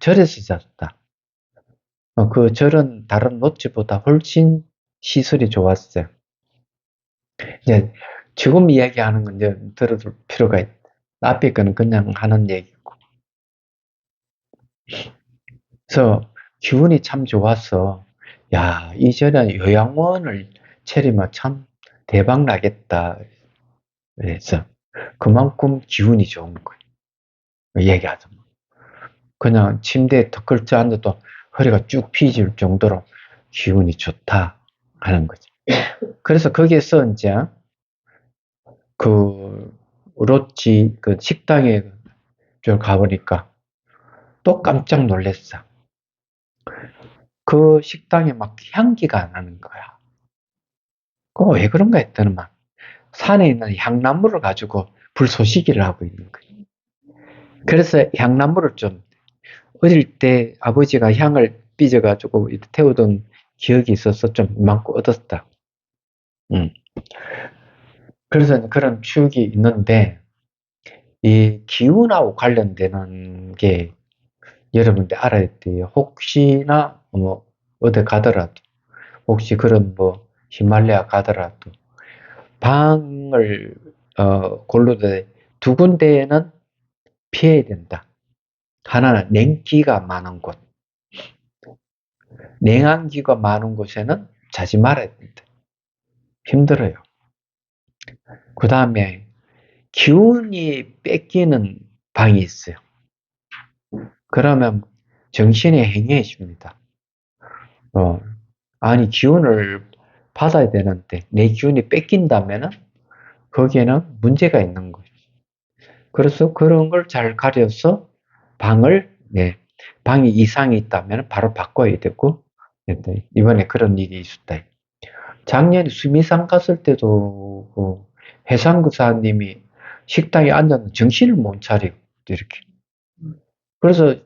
[SPEAKER 1] 절에서 잤다. 그 절은 다른 롯지보다 훨씬 시설이 좋았어요. 이제 지금 이야기하는 건 이제 들어줄 필요가 있다. 앞에 거는 그냥 하는 얘기고. 그래서 기운이 참 좋아서, 야, 이 절에 요양원을 차리면 참 대박 나겠다. 그래서 그만큼 기운이 좋은 거예요. 얘기하자. 그냥 침대에 턱걸쳐 앉아도 허리가 쭉 펴질 정도로 기운이 좋다 하는 거죠. 그래서 거기에서 이제 그 롯지 그 식당에 저 가보니까 또 깜짝 놀랐어. 그 식당에 막 향기가 나는 거야. 그거 왜 그런가 했더니만 산에 있는 향나무를 가지고 불쏘시개를 하고 있는 거예요. 그래서 향나무를 좀 어릴 때 아버지가 향을 빚어가지고 태우던 기억이 있어서 좀 많고 얻었다. 그래서 그런 추억이 있는데 이 기운하고 관련되는 게 여러분들 알아야 돼요. 혹시나 뭐 어디 가더라도 혹시 그런 뭐 히말라야 가더라도 방을 고르되 두 군데에는 피해야 된다. 하나는 냉기가 많은 곳, 냉한기가 많은 곳에는 자지 말아야 된다. 힘들어요. 그 다음에 기운이 뺏기는 방이 있어요. 그러면 정신이 행해집니다. 아니 기운을 받아야 되는데 내 기운이 뺏긴다면은 거기에는 문제가 있는 거예요. 그래서 그런 걸 잘 가려서 방을 방이 이상이 있다면 바로 바꿔야 되고 이번에 그런 일이 있었다. 작년에 수미산 갔을 때도 그 해상구사님이 식당에 앉았는데 정신을 못 차리고 이렇게 그래서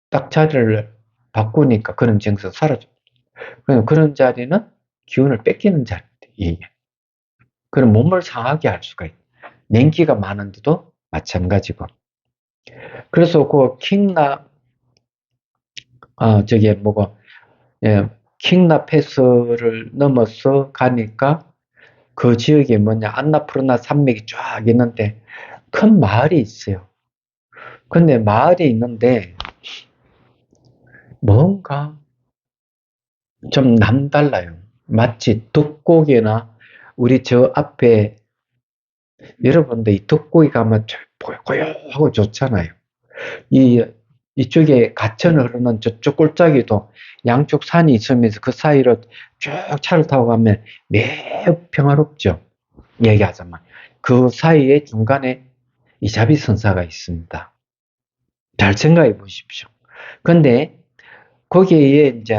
[SPEAKER 1] 딱 자리를 바꾸니까 그런 증세가 사라져. 그런 자리는 기운을 뺏기는 자리예요. 그럼 몸을 상하게 할 수가 있다. 냉기가 많은데도 마찬가지고. 그래서 그 킹나 저기 뭐고 킹나 패스를 넘어서 가니까 그 지역에 뭐냐 안나푸르나 산맥이 쫙 있는데 큰 마을이 있어요. 근데 마을이 있는데 뭔가 좀 남달라요. 마치 덕곡이나 우리 저 앞에 여러분들 이 덕곡이 가면 고요하고 좋잖아요. 이쪽에 가천을 흐르는 저쪽 골짜기도 양쪽 산이 있으면서 그 사이로 쭉 차를 타고 가면 매우 평화롭죠. 얘기하자면. 그 사이에 중간에 이 자비선사가 있습니다. 잘 생각해 보십시오. 근데 거기에 이제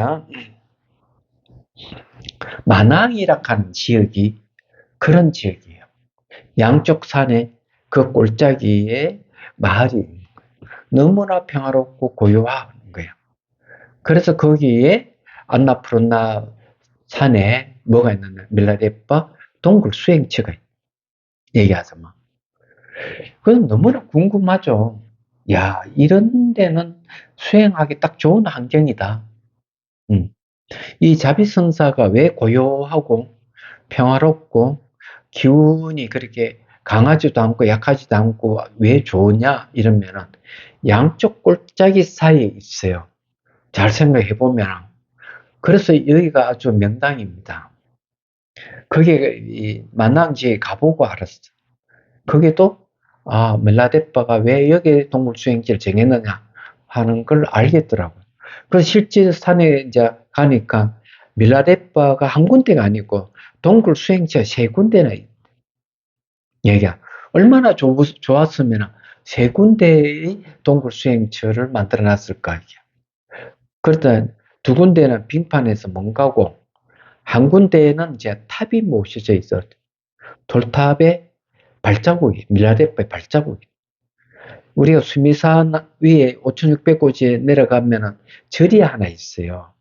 [SPEAKER 1] 마낭이라 하는 지역이 그런 지역이에요. 양쪽 산에 그 골짜기에 마을이 너무나 평화롭고 고요한 거예요. 그래서 거기에 안나푸르나 산에 뭐가 있느냐 밀라데파 동굴 수행처가 얘기하자면 그건 너무나 궁금하죠. 야 이런 데는 수행하기 딱 좋은 환경이다. 이 자비성사가 왜 고요하고 평화롭고 기운이 그렇게 강하지도 않고 약하지도 않고 왜 좋으냐 이러면은 양쪽 골짜기 사이에 있어요. 잘 생각해 보면 그래서 여기가 아주 명당입니다. 거기에 이 만남지에 가보고 알았어. 거기도 멜라데빠가 왜 여기 동물수행지를 정했느냐 하는 걸 알겠더라고요. 그래서 실제 산에 이제 가니까 밀라데빠가 한 군데가 아니고 동굴 수행지가 세 군데나 얘기야. 얼마나 좋았으면 세 군데의 동굴 수행처를 만들어 놨을까, 이게. 그러다 두 군데는 빙판에서 못 가고, 한 군데에는 이제 탑이 모셔져 있어. 돌탑에 발자국이, 밀라데프의 발자국이. 우리가 수미산 위에 5,600고지에 내려가면은 절이 하나 있어요.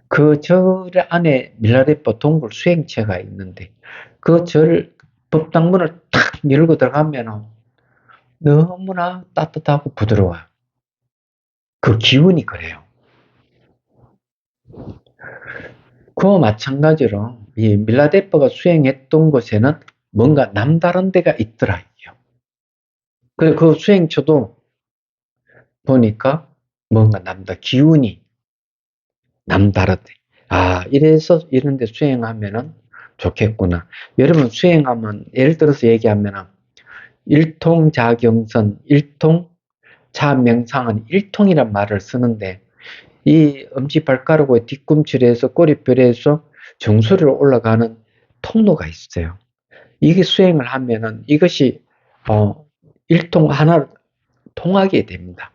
[SPEAKER 1] 그 절 안에 밀라데프 동굴 수행체가 있는데, 그 절 법당문을 탁 열고 들어가면은 너무나 따뜻하고 부드러워요. 그 기운이 그래요. 그와 마찬가지로 이 밀라데프가 수행했던 곳에는 뭔가 남다른 데가 있더라, 이게요. 그 수행처도 보니까 뭔가 기운이 남다르대. 아, 이래서 이런 데 수행하면은 좋겠구나. 여러분 수행하면, 예를 들어서 얘기하면은, 일통자경선, 일통자명상은 일통이란 말을 쓰는데, 이 엄지발가락의 뒤꿈치에서 꼬리뼈에서 정수리로 올라가는 통로가 있어요. 이게 수행을 하면은 이것이 일통 하나로 통하게 됩니다.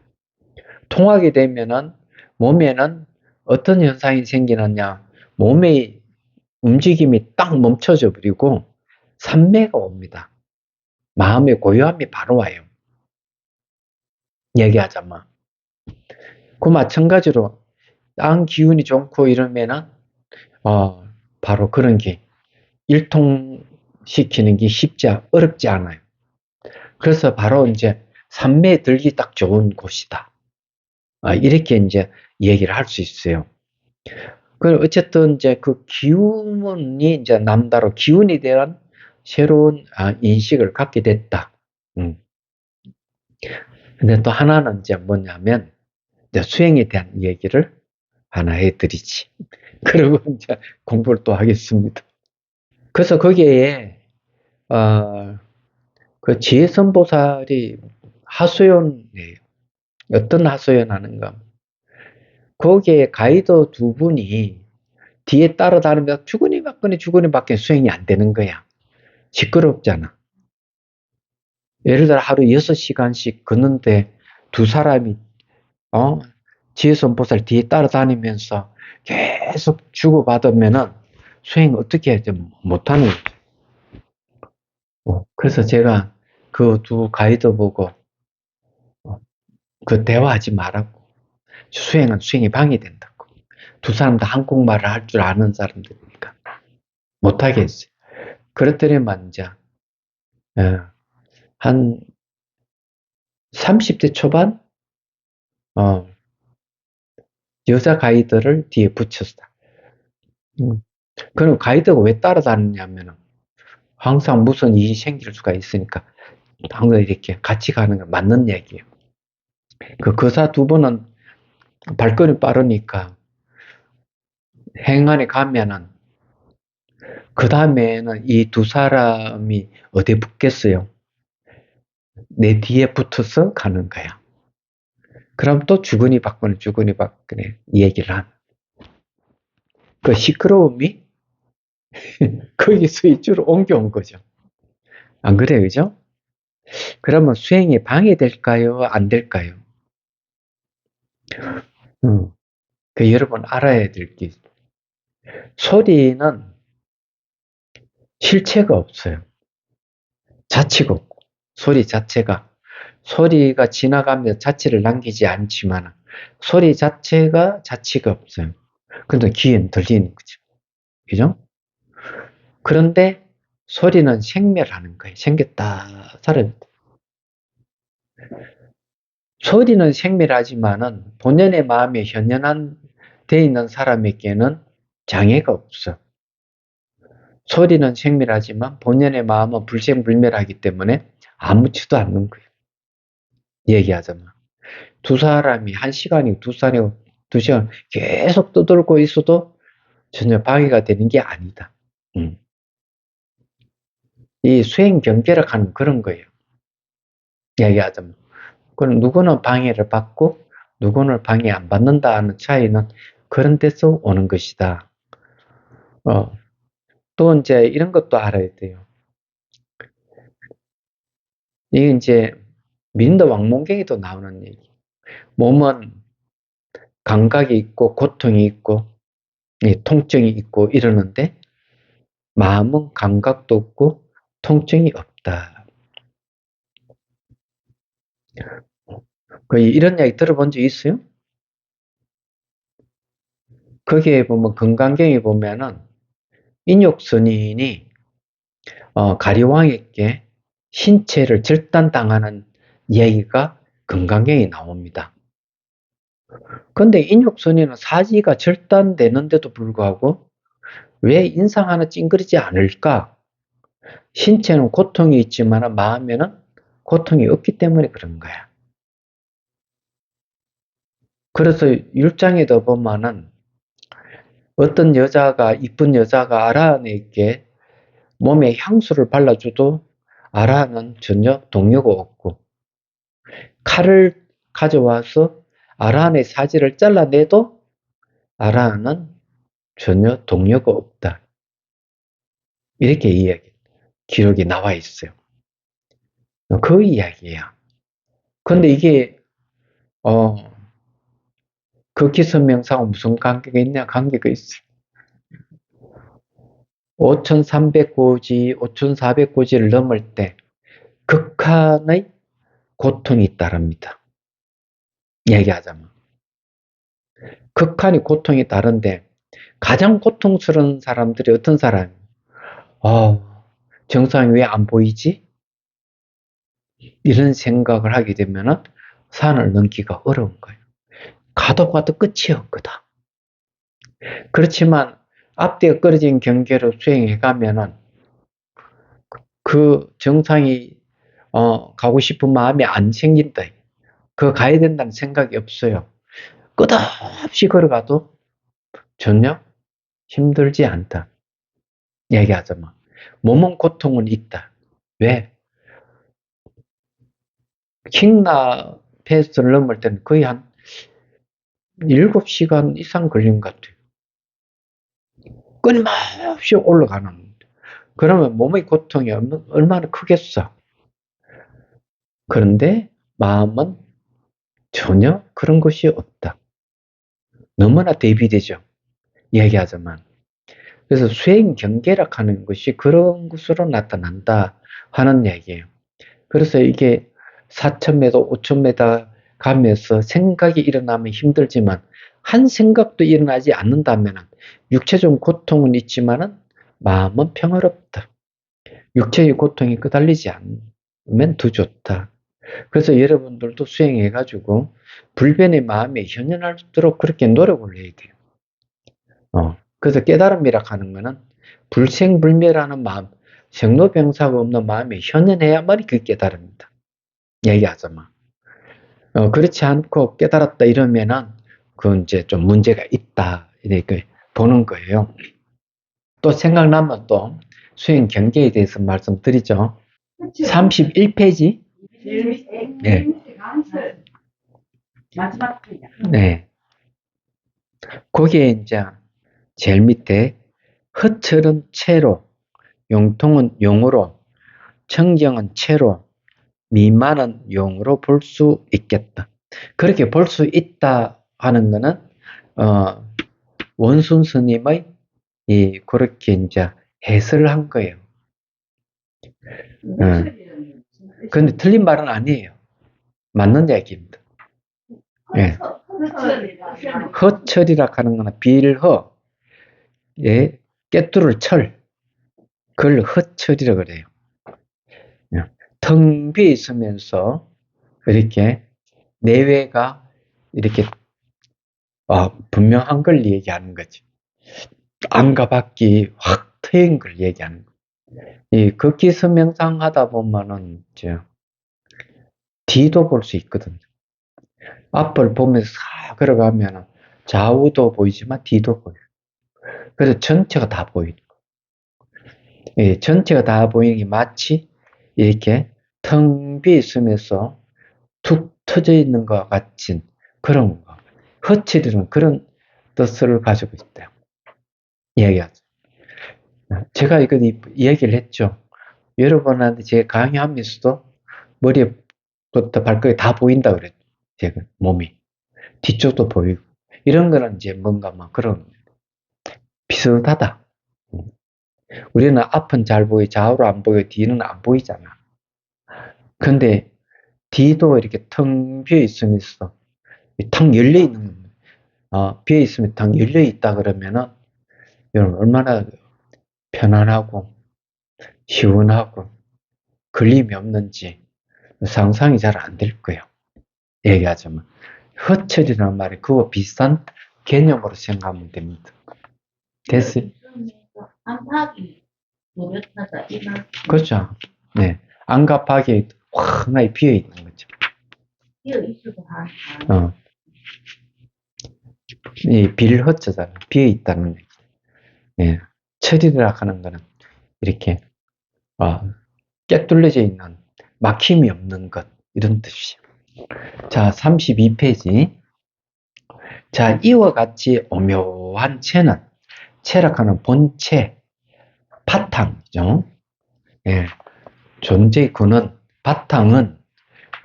[SPEAKER 1] 통하게 되면은 몸에는 어떤 현상이 생기느냐? 몸의 움직임이 딱 멈춰져 버리고 산매가 옵니다. 마음의 고요함이 바로 와요. 얘기하자면. 그 마찬가지로 땅 기운이 좋고 이러면은 바로 그런 게 일통시키는 게 어렵지 않아요. 그래서 바로 이제 산매에 들기 딱 좋은 곳이다. 이렇게 이제 얘기를 할 수 있어요. 그 어쨌든 이제 그 기운이 이제 남다른 기운에 대한 새로운 인식을 갖게 됐다. 음. 근데 또 하나는 이제 뭐냐면 이제 수행에 대한 얘기를 하나 해드리지. 그리고 이제 공부를 또 하겠습니다. 그래서 거기에 그 지혜선보살이 하소연이에요. 어떤 하소연 하는가? 거기에 가이드 두 분이 뒤에 따라다니면서 주거니 받거니 수행이 안 되는 거야. 시끄럽잖아. 예를 들어 하루 6시간씩 걷는데 두 사람이 지혜선보살 뒤에 따라다니면서 계속 주고받으면은 수행 어떻게 해야 못하는 거죠. 그래서 제가 그 두 가이드 보고 그 대화하지 말라고. 수행은 수행이 방해된다고. 두 사람 다 한국말을 할 줄 아는 사람들이니까 못하게 했어요. 그랬더니만 이제 한 30대 초반 어, 여자 가이드를 뒤에 붙였어. 그럼 가이드가 왜 따라다니냐면 항상 무슨 일이 생길 수가 있으니까 항상 이렇게 같이 가는 게 맞는 얘기예요. 그 거사 두 분은 발걸음이 빠르니까 행안에 가면은 그 다음에는 이 두 사람이 어디에 붙겠어요? 내 뒤에 붙어서 가는 거야. 그럼 또 주거니 받거니 얘기를 하는. 그 시끄러움이 거기서 이쪽으로 옮겨온 거죠. 안 그래요, 그죠? 그러면 수행이 방해될까요? 안 될까요? 그 여러분 알아야 될 게 있어요. 소리는 실체가 없어요. 자치가 없고, 소리가 지나가며 자취를 남기지 않지만, 소리 자체가 자치가 없어요. 근데 귀엔 들리는 거죠. 그죠? 그런데 소리는 생멸하는 거예요. 생겼다, 사라졌다. 소리는 생멸하지만은 본연의 마음에 현연한 돼 있는 사람에게는 장애가 없어. 소리는 생멸하지만 본연의 마음은 불생불멸하기 때문에 아무렇지도 않는 거예요. 얘기하자면. 두 사람이 한 시간이고 두 시간이고 두 시간 계속 떠들고 있어도 전혀 방해가 되는 게 아니다. 이 수행 경계를 하는 그런 거예요. 얘기하자면. 그럼 누구는 방해를 받고 누구는 방해 안 받는다는 차이는 그런 데서 오는 것이다. 또 이제 이런 것도 알아야 돼요. 이게 이제 미린다 왕몽경에도 나오는 얘기. 몸은 감각이 있고 고통이 있고 통증이 있고 이러는데 마음은 감각도 없고 통증이 없다. 이런 이야기 들어본 적 있어요? 거기에 보면 금강경에 보면은 인욕스님이 가리왕에게 신체를 절단당하는 얘기가 금강경에 나옵니다. 근데 인욕스님은 사지가 절단되는데도 불구하고 왜 인상 하나 찡그리지 않을까? 신체는 고통이 있지만 마음에는 고통이 없기 때문에 그런 거야. 그래서 율장에도 보면은 어떤 여자가, 이쁜 여자가 아라한에게 몸에 향수를 발라줘도 아라한은 전혀 동요가 없고, 칼을 가져와서 아라한의 사지를 잘라내도 아라한은 전혀 동요가 없다. 이렇게 이야기, 기록이 나와 있어요. 그 이야기야. 근데 이게, 극기선명상하고 무슨 관계가 있냐? 관계가 있어요. 5300고지, 5400고지를 넘을 때 극한의 고통이 따릅니다. 얘기하자면. 극한의 고통이 다른데 가장 고통스러운 사람들이 어떤 사람이에요? 정상이 왜 안 보이지? 이런 생각을 하게 되면 산을 넘기가 어려운 거예요. 가도 가도 끝이 없거든. 그렇지만 앞뒤가 끊어진 경계로 수행해 가면은 그 정상이 가고 싶은 마음이 안 생긴다. 그 가야 된다는 생각이 없어요. 끝없이 걸어가도 전혀 힘들지 않다. 얘기하자면 몸은 고통은 있다. 왜? 킹나 페이스를 넘을 때는 거의 한 7시간 이상 걸린 것 같아요. 끊임없이 올라가는. 그러면 몸의 고통이 얼마나 크겠어. 그런데 마음은 전혀 그런 것이 없다. 너무나 대비되죠. 얘기하자면. 그래서 수행 경계락 하는 것이 그런 것으로 나타난다 하는 얘기예요. 그래서 이게 4,000m, 5,000m 가면서 생각이 일어나면 힘들지만 한 생각도 일어나지 않는다면 육체적 고통은 있지만 마음은 평화롭다. 육체의 고통이 끄달리지 않으면 더 좋다. 그래서 여러분들도 수행해가지고 불변의 마음에 현현할수록 그렇게 노력을 해야 돼요. 그래서 깨달음이라 하는 거는 불생불멸하는 마음, 생로병사가 없는 마음에 현현해야만이 그 깨달음입니다. 얘기하자면. 그렇지 않고 깨달았다 이러면은 그건 이제 좀 문제가 있다. 이렇게 보는 거예요. 또 생각나면 또 수행 경계에 대해서 말씀드리죠. 31페이지. 네. 네. 거기에 이제 제일 밑에 허철은 채로, 용통은 용으로, 청정은 채로, 미만은 용으로 볼 수 있겠다. 그렇게 볼 수 있다 하는 것은 원순 스님의 그렇게 이제 해설을 한 거예요. 근데 틀린 말은 아니에요. 맞는 얘기입니다. 예. 허철이라 하는 거는 빌허, 예, 깨뚫을 철, 그걸 허철이라 그래요. 텅 비어 있으면서 이렇게 내외가 이렇게 분명한 걸 얘기하는 거지. 안과 밖이 확 트인 걸 얘기하는 거. 이 극기서명상 하다 보면은 이제 뒤도 볼 수 있거든요. 앞을 보면서 싹 걸어가면 좌우도 보이지만 뒤도 보여요. 그래서 전체가 다 보이는 거예요. 전체가 다 보이는 게 마치 이렇게 텅 비어 있으면서 툭 터져 있는 것 같은 그런 거. 허칠이는 그런 뜻을 가지고 있다. 이야기하죠. 제가 이거 이야기를 했죠. 여러분한테 제가 강의하면서도 머리부터 발끝이 다 보인다 그랬죠. 제가 몸이. 뒤쪽도 보이고. 이런 거는 이제 뭔가 막 그런 비슷하다. 우리는 앞은 잘 보이, 좌우로 안 보여, 뒤는 안 보이잖아. 근데 뒤도 이렇게 텅 비어 있으면 있어. 텅 열려 있는, 비어 있으면 텅 열려 있다 그러면은, 여러분 얼마나 편안하고, 시원하고, 걸림이 없는지 상상이 잘 안 될 거예요. 얘기하자면. 허철이라는 말이 그와 비슷한 개념으로 생각하면 됩니다. 됐어요?
[SPEAKER 2] 안팎이 노릇하다 이런.
[SPEAKER 1] 그렇죠. 네. 안갑하게 환하게 비어 있는 거죠.
[SPEAKER 2] 비어 있어도 한.
[SPEAKER 1] 이 빌허자잖아. 비어 있다는 얘기. 예. 철이라 하는 거는 이렇게 깨뚫려져 있는 막힘이 없는 것 이런 뜻이에요. 자, 32페이지. 자, 이와 같이 오묘한 체는 체락하는 본체, 바탕이죠. 예. 존재의 근원, 바탕은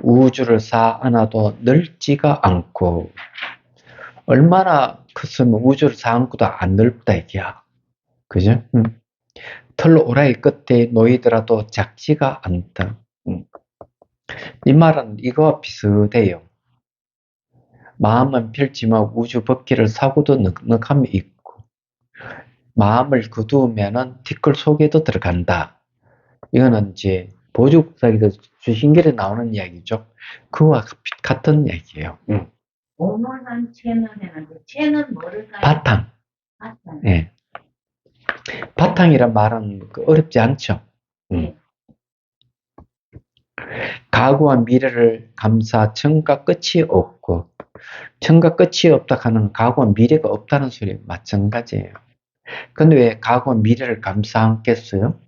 [SPEAKER 1] 우주를 쌓아놔도 넓지가 않고 얼마나 컸으면 우주를 쌓아놓고도 안 넓다 이게야. 그죠? 털 오라이 끝에 놓이더라도 작지가 않다. 이 말은 이거와 비슷해요. 마음은 펼치면 우주 법기를 사고도 넉넉함이 있고 마음을 거두면은 티끌 속에도 들어간다. 이거는 이제 보죽사기도 주신결에 나오는 이야기죠. 그와 같은 이야기예요.
[SPEAKER 2] 오묘한 체는 해는데 체는 뭐를까요?
[SPEAKER 1] 바탕.
[SPEAKER 2] 바탕.
[SPEAKER 1] 예. 바탕이란 말은 어렵지 않죠.
[SPEAKER 2] 네.
[SPEAKER 1] 가구와 미래를 감사 처음과 끝이 없고 처음과 끝이 없다 하는 가구와 미래가 없다는 소리 마찬가지예요. 근데 왜 가구와 미래를 감사 않겠어요?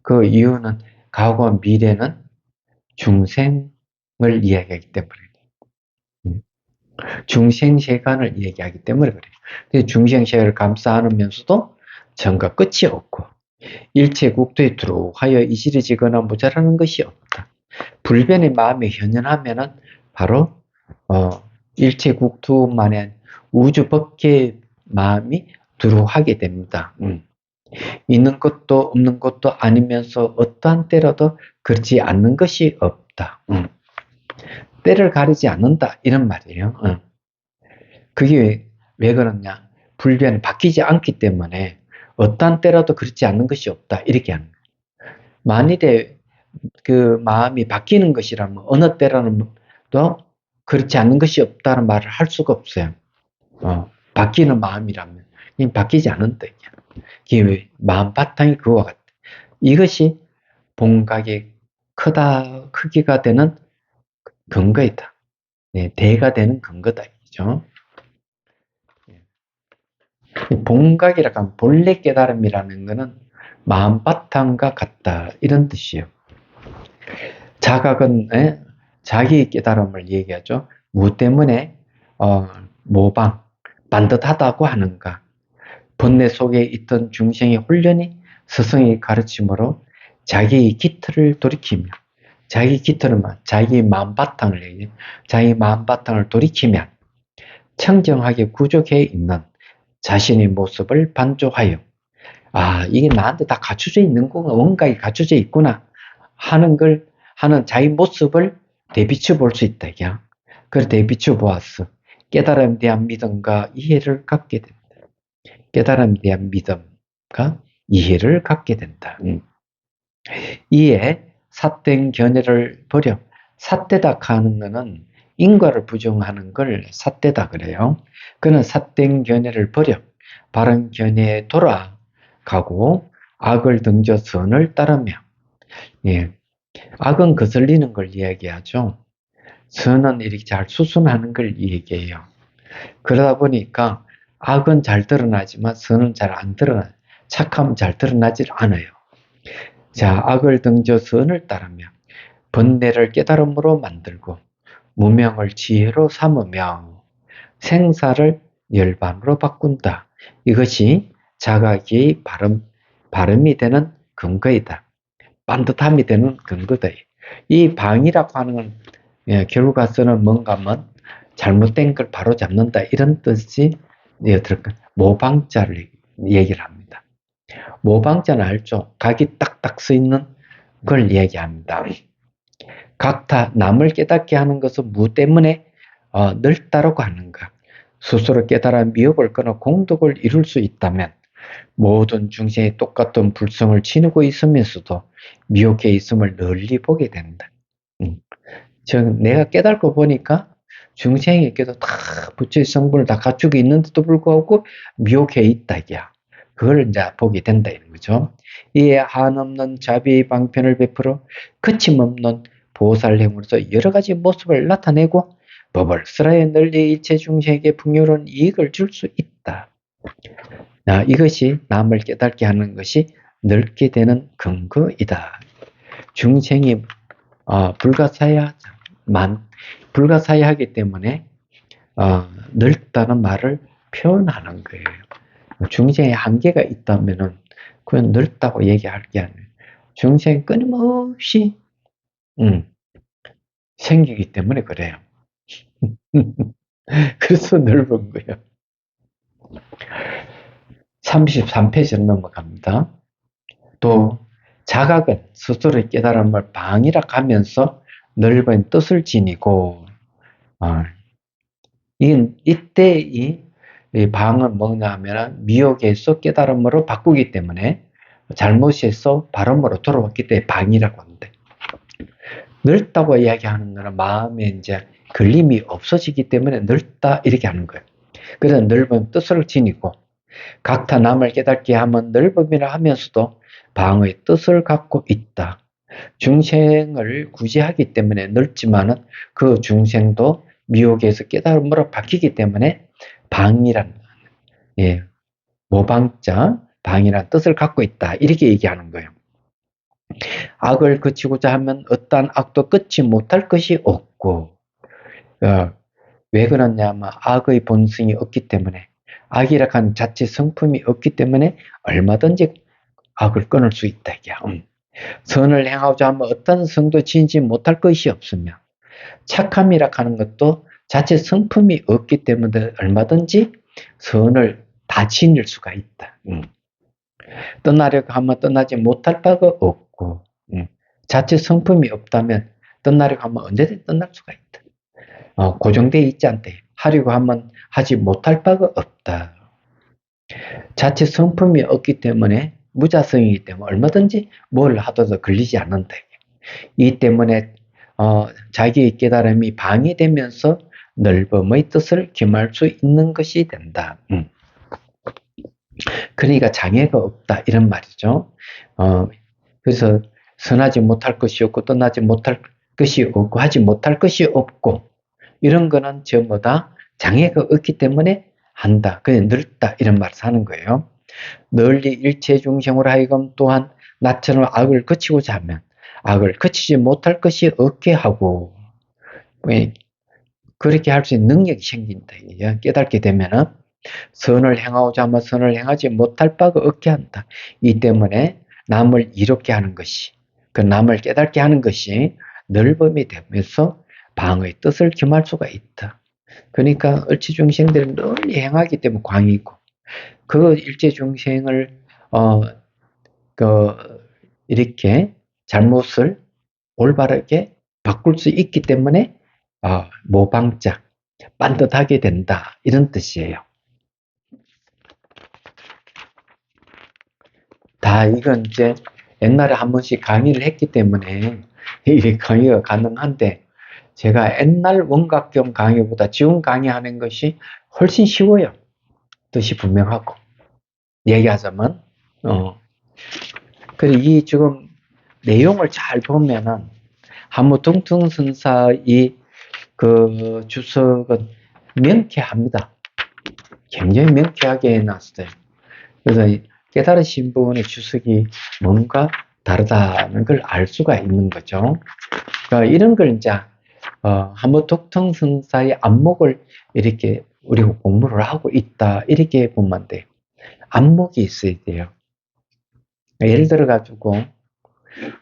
[SPEAKER 1] 그 이유는 가구와 미래는 중생을 이야기하기 때문에 중생세간을 얘기하기 때문에 그래요. 중생세간을 감사 않으면서도 처음과 끝이 없고 일체 국토에 두루하여 이시리지거나 모자라는 것이 없다. 불변의 마음이 현현하면은 바로 일체 국토만의 우주 법계의 마음이 두루하게 됩니다. 있는 것도 없는 것도 아니면서 어떠한 때라도 그렇지 않는 것이 없다. 때를 가리지 않는다 이런 말이에요. 그게 왜 그러냐? 불변이 바뀌지 않기 때문에 어떠한 때라도 그렇지 않는 것이 없다 이렇게 하는 거예요. 만일에 그 마음이 바뀌는 것이라면 어느 때라는 또 그렇지 않는 것이 없다는 말을 할 수가 없어요. 바뀌는 마음이라면 바뀌지 않는다. 이게 마음 바탕이 그와 같다. 이것이 본각의 크기가 되는 근거이다. 네, 대가 되는 근거다. 이죠. 본각이라고 하면 본래 깨달음이라는 것은 마음 바탕과 같다. 이런 뜻이에요. 자각은 자기 깨달음을 얘기하죠. 무 때문에 모방, 반듯하다고 하는가. 번뇌 속에 있던 중생의 훈련이 스승의 가르침으로 자기의 기틀을 돌이키며 자기 기틀은 자기 마음 바탕을 얘기해요. 자기 마음 바탕을 돌이키면 청정하게 구족해 있는 자신의 모습을 반조하여 이게 나한테 다 갖춰져 있는 거구나. 뭔가 갖춰져 있구나 하는 자기 모습을 대비쳐 볼 수 있다. 그걸 대비쳐 보았어. 깨달음에 대한 믿음과 이해를 갖게 된다. 깨달음에 대한 믿음과 이해를 갖게 된다. 이에 삿된 견해를 버려 삿되다 하는 것은 인과를 부정하는 걸 삿되다 그래요. 그는 삿된 견해를 버려 바른 견해에 돌아가고 악을 등져 선을 따르며 악은 거슬리는 걸 이야기하죠. 선은 이렇게 잘 수순하는 걸 얘기해요. 그러다 보니까 악은 잘 드러나지만 선은 잘 안 드러나요. 착함은 잘 드러나질 않아요. 자, 악을 등져 선을 따르며 번뇌를 깨달음으로 만들고 무명을 지혜로 삼으며 생사를 열반으로 바꾼다. 이것이 자각의 발음이 되는 근거이다. 반듯함이 되는 근거다. 이 방이라고 하는 건 결과서는 뭔가 하면 잘못된 걸 바로 잡는다 이런 뜻이 모방자를 얘기를 합니다. 모방자는 알죠? 각이 딱딱 서 있는 걸 얘기합니다. 각타 남을 깨닫게 하는 것은 무 때문에 넓다라고 하는가. 스스로 깨달아 미혹을 끊어 공덕을 이룰 수 있다면 모든 중생이 똑같은 불성을 지니고 있으면서도 미혹해 있음을 널리 보게 된다. 즉 내가 깨닫고 보니까 중생에게도 다 부처의 성분을 다 갖추고 있는데도 불구하고 미혹해 있다 이야. 그걸 이제 보게 된다 이런 거죠. 이에 한없는 자비의 방편을 베풀어 거침없는 보살행으로서 여러 가지 모습을 나타내고 법을 스라에 널리 일체 중생에게 풍요로운 이익을 줄 수 있다. 이것이 남을 깨닫게 하는 것이 넓게 되는 근거이다. 중생이 불가사의하기 때문에 넓다는 말을 표현하는 거예요. 중생의 한계가 있다면은 그건 넓다고 얘기할 게 아니에요. 중생이 끊임없이 생기기 때문에 그래요. 그래서 넓은 거예요. 33페이지로 넘어갑니다. 또 자각은 스스로의 깨달음을 방이라 하면서 넓은 뜻을 지니고 이때 이 방은 뭐냐 하면 미혹에서 깨달음으로 바꾸기 때문에 잘못에서 발음으로 돌아왔기 때문에 방이라고 하는데 넓다고 이야기하는 거는 마음에 이제 걸림이 없어지기 때문에 넓다 이렇게 하는 거예요. 그래서 넓은 뜻을 지니고 각타 남을 깨닫게 하면 넓음이라 하면서도 방의 뜻을 갖고 있다. 중생을 구제하기 때문에 넓지만은 그 중생도 미혹에서 깨달음으로 바뀌기 때문에 방이란 모방자 방이란 뜻을 갖고 있다. 이렇게 얘기하는 거예요. 악을 그치고자 하면 어떠한 악도 끊지 못할 것이 없고 왜 그러냐면 악의 본성이 없기 때문에 악이라 하는 자체 성품이 없기 때문에 얼마든지 악을 끊을 수 있다. 선을 행하고자 하면 어떤 성도 지니지 못할 것이 없으며 착함이라 하는 것도 자체 성품이 없기 때문에 얼마든지 선을 다 지닐 수가 있다. 떠나려고 하면 떠나지 못할 바가 없고 자체 성품이 없다면 떠나려고 하면 언제든 떠날 수가 있다. 고정되어 있지 않대. 하려고 하면 하지 못할 바가 없다. 자체 성품이 없기 때문에 무자성이기 때문에 얼마든지 뭘 하더라도 걸리지 않는다. 이 때문에 자기의 깨달음이 방해되면서 넓음의 뜻을 겸할 수 있는 것이 된다. 그러니까 장애가 없다 이런 말이죠. 그래서 선하지 못할 것이 없고 떠나지 못할 것이 없고 하지 못할 것이 없고 이런 거는 전부 다 장애가 없기 때문에 한다. 그냥 넓다 이런 말을 하는 거예요. 널리 일체 중생으로 하여금 또한 나처럼 악을 그치고자 하면 악을 그치지 못할 것이 없게 하고 그렇게 할 수 있는 능력이 생긴다. 깨닫게 되면은 선을 행하고자 하면 선을 행하지 못할 바가 없게 한다. 이 때문에 남을 이롭게 하는 것이 그 남을 깨닫게 하는 것이 넓음이 되면서 방의 뜻을 겸할 수가 있다. 그러니까 을지 중생들은 널리 행하기 때문에 광이고 그 일체 중생을 이렇게 잘못을 올바르게 바꿀 수 있기 때문에 모방자, 반듯하게 된다 이런 뜻이에요. 다 이건 이제 옛날에 한 번씩 강의를 했기 때문에 이게 강의가 가능한데 제가 옛날 원각경 강의보다 지금 강의하는 것이 훨씬 쉬워요. 뜻이 분명하고 얘기하자면 그리고 이 지금 내용을 잘 보면은 한무퉁퉁선사의 그 주석은 명쾌합니다. 굉장히 명쾌하게 해놨어요. 그래서 깨달으신 분의 주석이 뭔가 다르다는 걸 알 수가 있는 거죠. 그러니까 이런 걸 이제 한무퉁퉁선사의 안목을 이렇게 우리가 공부를 하고 있다 이렇게 보면 돼요. 안목이 있어야 돼요. 예를 들어 가지고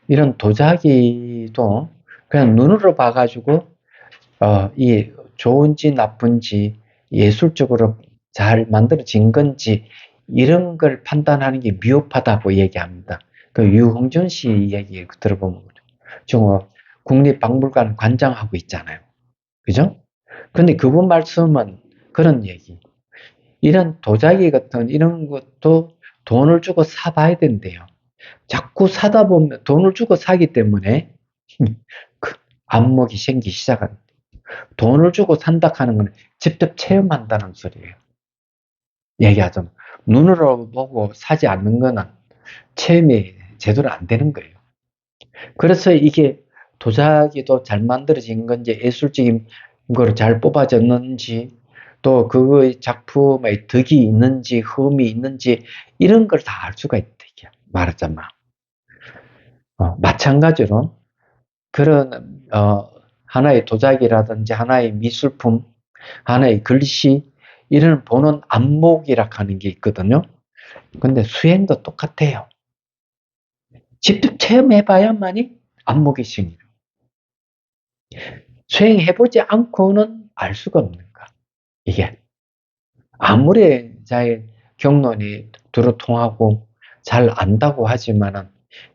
[SPEAKER 1] 이런 도자기도 그냥 눈으로 봐가지고, 이 좋은지 나쁜지, 예술적으로 잘 만들어진 건지, 이런 걸 판단하는 게 미흡하다고 얘기합니다. 그 유홍준 씨 얘기 들어보면, 지금 국립박물관 관장하고 있잖아요. 그죠? 근데 그분 말씀은 그런 얘기. 이런 도자기 같은 이런 것도 돈을 주고 사봐야 된대요. 자꾸 사다 보면 돈을 주고 사기 때문에 그 안목이 생기기 시작한다. 돈을 주고 산다 하는 건 직접 체험한다는 소리예요. 얘기하자면 눈으로 보고 사지 않는 거는 체험이 제대로 안 되는 거예요. 그래서 이게 도자기도 잘 만들어진 건지 예술적인 걸 잘 뽑아졌는지 또 그의 작품에 덕이 있는지 흠이 있는지 이런 걸 다 알 수가 있다. 말하자면 마찬가지로 그런 하나의 도자기라든지 하나의 미술품, 하나의 글씨 이런 보는 안목이라 하는 게 있거든요. 근데 수행도 똑같아요. 직접 체험해봐야만이 안목이 생겨요. 수행해보지 않고는 알 수가 없는 거. 이게 아무리 자의 경론이 두루통하고 잘 안다고 하지만은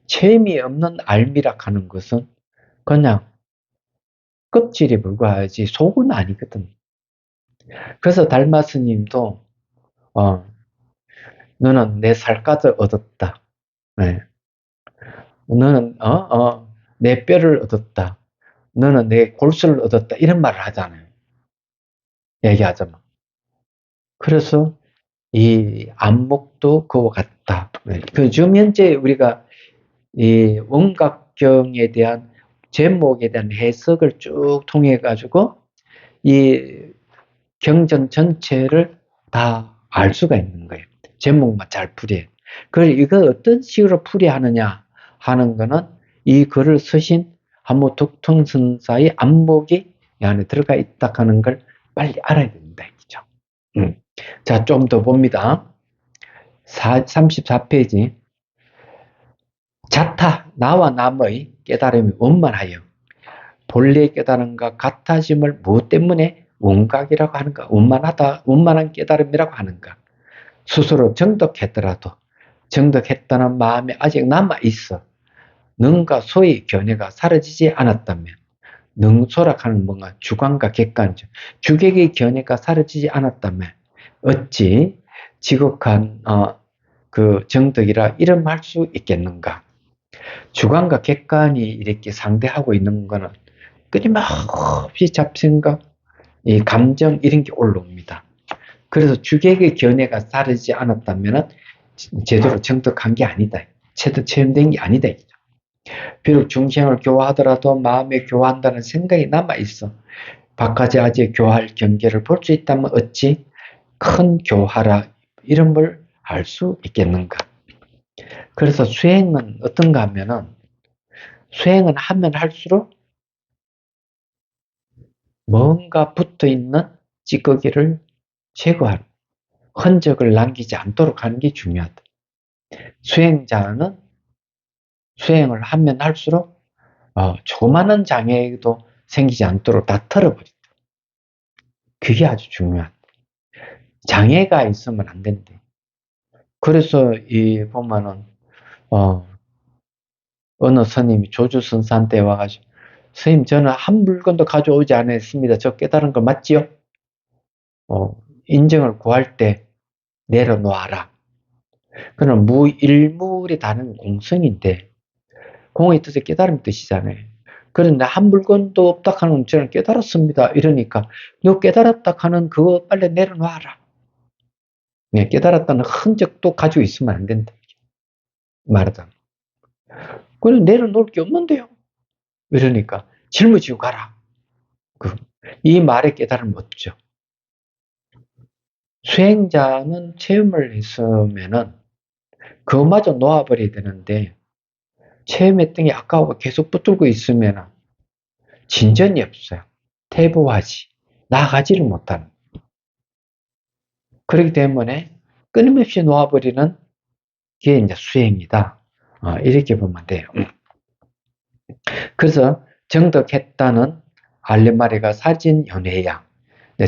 [SPEAKER 1] 체험이 없는 알미라 하는 것은 그냥 껍질에 불과하지 속은 아니거든. 그래서 달마 스님도 어, 너는 내 살갗을 얻었다. 네. 너는 내 뼈를 얻었다. 너는 내 골수를 얻었다. 이런 말을 하잖아요. 얘기하자면. 그래서 이 안목도 그와 같다. 네. 그 지금 현재 우리가 이 원각경에 대한 제목에 대한 해석을 쭉 통해 가지고 이 경전 전체를 다 알 수가 있는 거예요. 제목만 잘 풀이해. 그걸 이걸 어떤 식으로 풀이하느냐 하는 거는 이 글을 쓰신 한무 덕통선사의 안목이 이 안에 들어가 있다 하는 걸 빨리 알아야 된다. 이죠. 자, 좀 더 봅니다. 34페이지. 자타, 나와 남의 깨달음이 원만하여 본래 깨달음과 같아짐을 무엇 때문에 원각이라고 하는가? 원만한 깨달음이라고 하는가? 스스로 정독했더라도 정독했다는 마음이 아직 남아있어. 능과 소의 견해가 사라지지 않았다면 능소락하는 뭔가 주관과 객관적 주객의 견해가 사라지지 않았다면 어찌 지극한 그 정덕이라 이름할 수 있겠는가? 주관과 객관이 이렇게 상대하고 있는 거는 끊임없이 잡생각, 이 감정 이런 게 올라옵니다. 그래서 주객의 견해가 사라지지 않았다면 제대로 정독한 게 아니다. 제대로 체험된 게 아니다. 비록 중생을 교화하더라도 마음에 교화한다는 생각이 남아있어. 바깥에 아직 교화할 경계를 볼 수 있다면 어찌 큰 교화라 이름을 알 수 있겠는가. 그래서 수행은 어떤가 하면은 수행은 하면 할수록 뭔가 붙어있는 찌꺼기를 제거하는 흔적을 남기지 않도록 하는 게 중요하다. 수행자는 수행을 하면 할수록 조그마한 장애도 생기지 않도록 다 털어버린다. 그게 아주 중요하다. 장애가 있으면 안 된대. 그래서 이 보면은 어느 스님이 조주선사한테 와가지고 스님 저는 한 물건도 가져오지 않았습니다. 저 깨달은 거 맞지요? 인정을 구할 때 내려놓아라. 그는 무일물이 다른 공성인데 공의 뜻이 깨달음 뜻이잖아요. 그런데 한 물건도 없다 하는 저는 깨달았습니다. 이러니까 너 깨달았다 하는 그거 빨리 내려놔라. 깨달았다는 흔적도 가지고 있으면 안 된다. 말하자면. 그래 내려놓을 게 없는데요. 이러니까 짊어지고 가라. 이 말에 깨달음은 없죠. 수행자는 체험을 했으면은 그것마저 놓아버려야 되는데 체험했던 게 아까워 계속 붙들고 있으면 진전이 없어요. 퇴보하지, 나아가지를 못하는. 그렇기 때문에 끊임없이 놓아버리는 게 이제 수행이다. 이렇게 보면 돼요. 그래서 정덕했다는 알레마리가 사라진 연회야.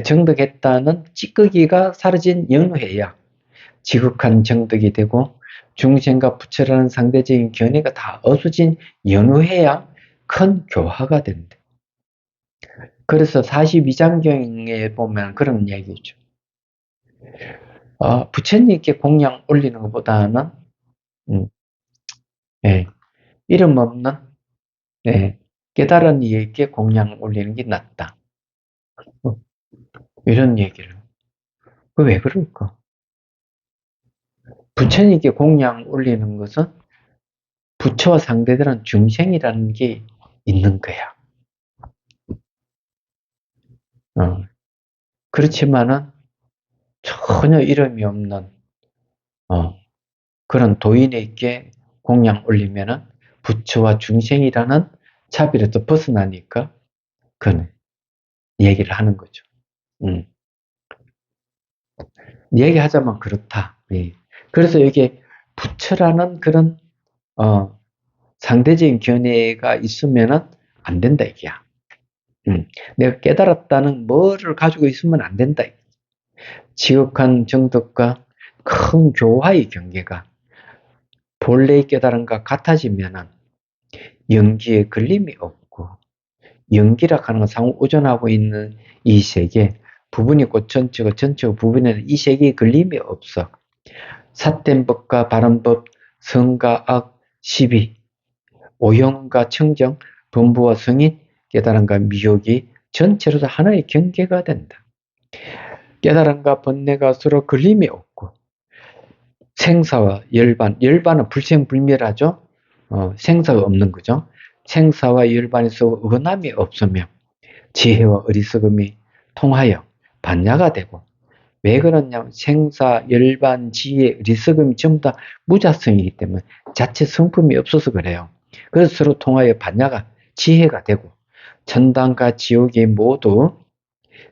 [SPEAKER 1] 정덕했다는 찌꺼기가 사라진 연회야. 지극한 정덕이 되고 중생과 부처라는 상대적인 견해가 다 없어진 연회야 큰 교화가 된대. 그래서 42장경에 보면 그런 얘기죠. 부처님께 공양 올리는 것보다는 예, 이름 없는 깨달은 이에게 공양 올리는 게 낫다. 이런 얘기를. 왜 그럴까? 부처님께 공양 올리는 것은 부처와 상대되는 중생이라는 게 있는 거야. 그렇지만은 전혀 이름이 없는 그런 도인에게 공양 올리면은 부처와 중생이라는 차별에서 벗어나니까 그는 얘기를 하는 거죠. 얘기하자면 그렇다. 그래서 이게 부처라는 그런 상대적인 견해가 있으면은 안 된다 이게야. 내가 깨달았다는 뭐를 가지고 있으면 안 된다. 지극한 정덕과 큰 교화의 경계가 본래의 깨달음과 같아지면은 연기에 걸림이 없고, 연기라 하는 건 상호 우존하고 있는 이 세계, 부분이 곧 전체고 전체고 부분에는 이 세계에 걸림이 없어. 삿된 법과 바른 법, 선과 악, 시비, 오형과 청정, 범부와 성인, 깨달음과 미혹이 전체로 다 하나의 경계가 된다. 깨달음과 번뇌가 서로 걸림이 없고, 생사와 열반, 열반은 불생불멸하죠. 생사가 없는 거죠. 생사와 열반에서 어긋남이 없으며 지혜와 어리석음이 통하여 반야가 되고, 왜 그러냐면 생사, 열반, 지혜, 어리석음이 전부 다 무자성이기 때문에 자체 성품이 없어서 그래요. 그래서 서로 통하여 반야가 지혜가 되고 천당과 지옥이 모두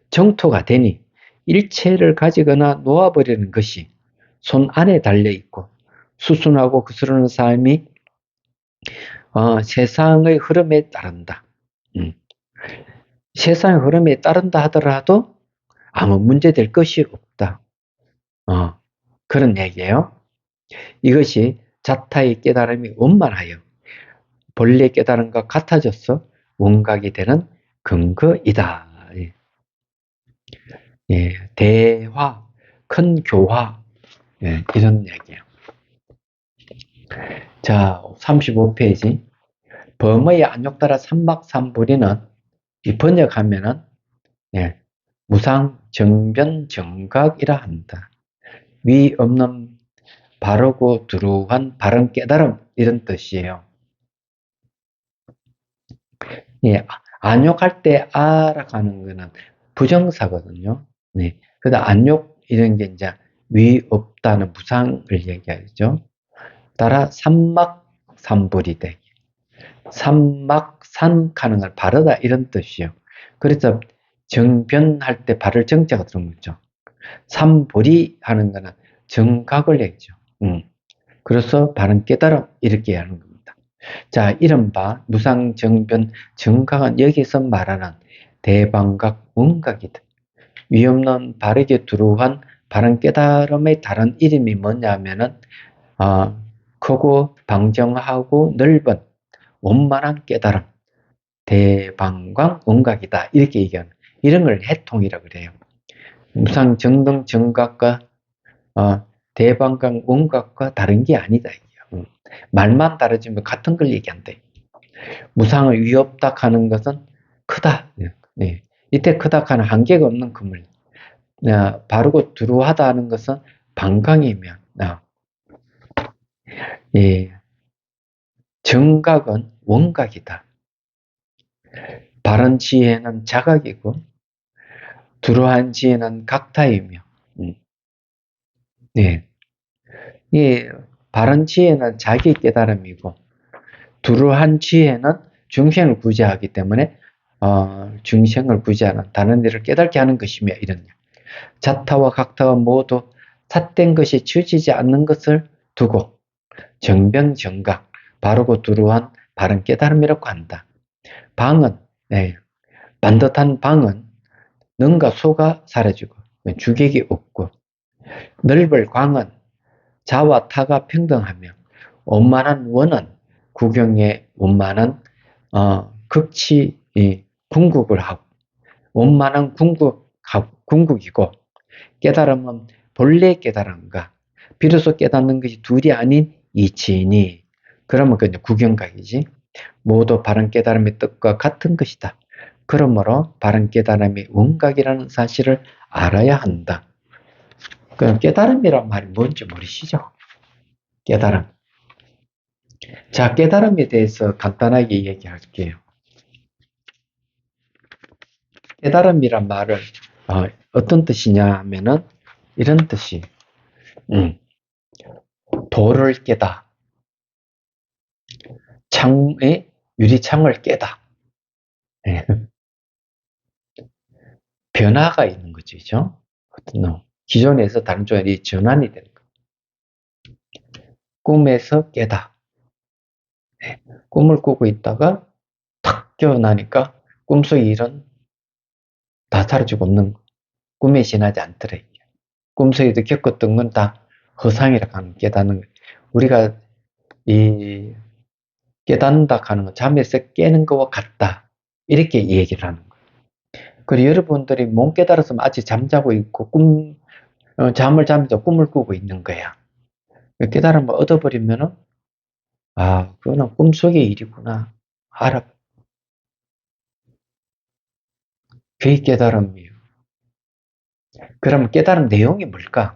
[SPEAKER 1] 정토가 되니 일체를 가지거나 놓아버리는 것이 손 안에 달려있고 수순하고 거스르는 삶이 세상의 흐름에 따른다. 세상의 흐름에 따른다 하더라도 아무 문제될 것이 없다. 그런 얘기예요. 이것이 자타의 깨달음이 원만하여 본래 깨달음과 같아져서 원각이 되는 근거이다. 대화, 큰 교화, 이런 얘기예요. 자, 35페이지. 범의 안욕따라 삼막삼불이는 이 번역하면은 무상 정변 정각이라 한다. 위 없는 바르고 두루한 바른 깨달음 이런 뜻이에요. 안욕할 때 아라 하는 거는 부정사거든요. 그래서 안욕 이런 게 이제 위 없다는 무상을 얘기하죠. 따라 삼막삼불이 되기. 삼막삼하는 걸 바르다 이런 뜻이에요. 그래서 정변할 때 바를 정자가 들어온 거죠. 삼불이 하는 거는 정각을 얘기죠. 그래서 바른 깨달음 이렇게 하는 겁니다. 자, 이른바 무상정변 정각은 여기서 말하는 대방각 원각이다. 위없는 바르게 두루한 바른 깨달음의 다른 이름이 뭐냐면은 크고 방정하고 넓은 원만한 깨달음, 대방광 원각이다 이렇게 얘기하는 이런 걸 해통이라고 그래요. 무상정등 정각과 대방광 원각과 다른 게 아니다. 말만 다르지만 같은 걸 얘기한다. 무상을 위없다 하는 것은 크다. 이때 크다 하는 한계가 없는 금을 바르고 두루하다 하는 것은 방광이면 정각은 원각이다. 바른 지혜는 자각이고 두루한 지혜는 각타이며 바른 지혜는 자기 깨달음이고 두루한 지혜는 중생을 구제하기 때문에 중생을 구제하는 다른 일을 깨닫게 하는 것이며 이런 자타와 각타가 모두 삿된 것이 지어지지 않는 것을 두고 정병정각 바르고 두루한 바른 깨달음이라고 한다. 방은, 네, 반듯한 방은 능과 소가 사라지고 주객이 없고, 넓을 광은 자와 타가 평등하며, 원만한 원은 구경에 원만한 극치 궁극을 하고, 원만한 궁극이고, 깨달음은 본래 깨달음과 비로소 깨닫는 것이 둘이 아닌 이치이니, 그러면 그 구경각이지. 모두 바른 깨달음의 뜻과 같은 것이다. 그러므로 바른 깨달음이 원각이라는 사실을 알아야 한다. 그럼 깨달음이란 말이 뭔지 모르시죠? 깨달음. 자, 깨달음에 대해서 간단하게 얘기할게요. 깨달음이란 말을 어떤 뜻이냐 하면은 이런 뜻이, 도를 깨다, 창의 유리창을 깨다. 예. 변화가 있는 거죠, 그죠? 어떤 기존에서 다른 쪽에 전환이 되는 거. 꿈에서 깨다. 예. 꿈을 꾸고 있다가 탁 깨어나니까 꿈속의 일은 다 사라지고 없는 거. 꿈에 지나지 않더라. 꿈속에도 겪었던 건 다 허상이라고 하는 깨닫는 거예요. 우리가 이 깨닫는다 하는 건 잠에서 깨는 것과 같다. 이렇게 얘기를 하는 거예요. 그리고 여러분들이 못 깨달았으면 아직 잠자고 있고 잠을 자면서 꿈을 꾸고 있는 거야. 깨달음을 얻어버리면은, 그거는 꿈속의 일이구나. 알아. 그게 깨달음이에요. 그러면 깨달음 내용이 뭘까?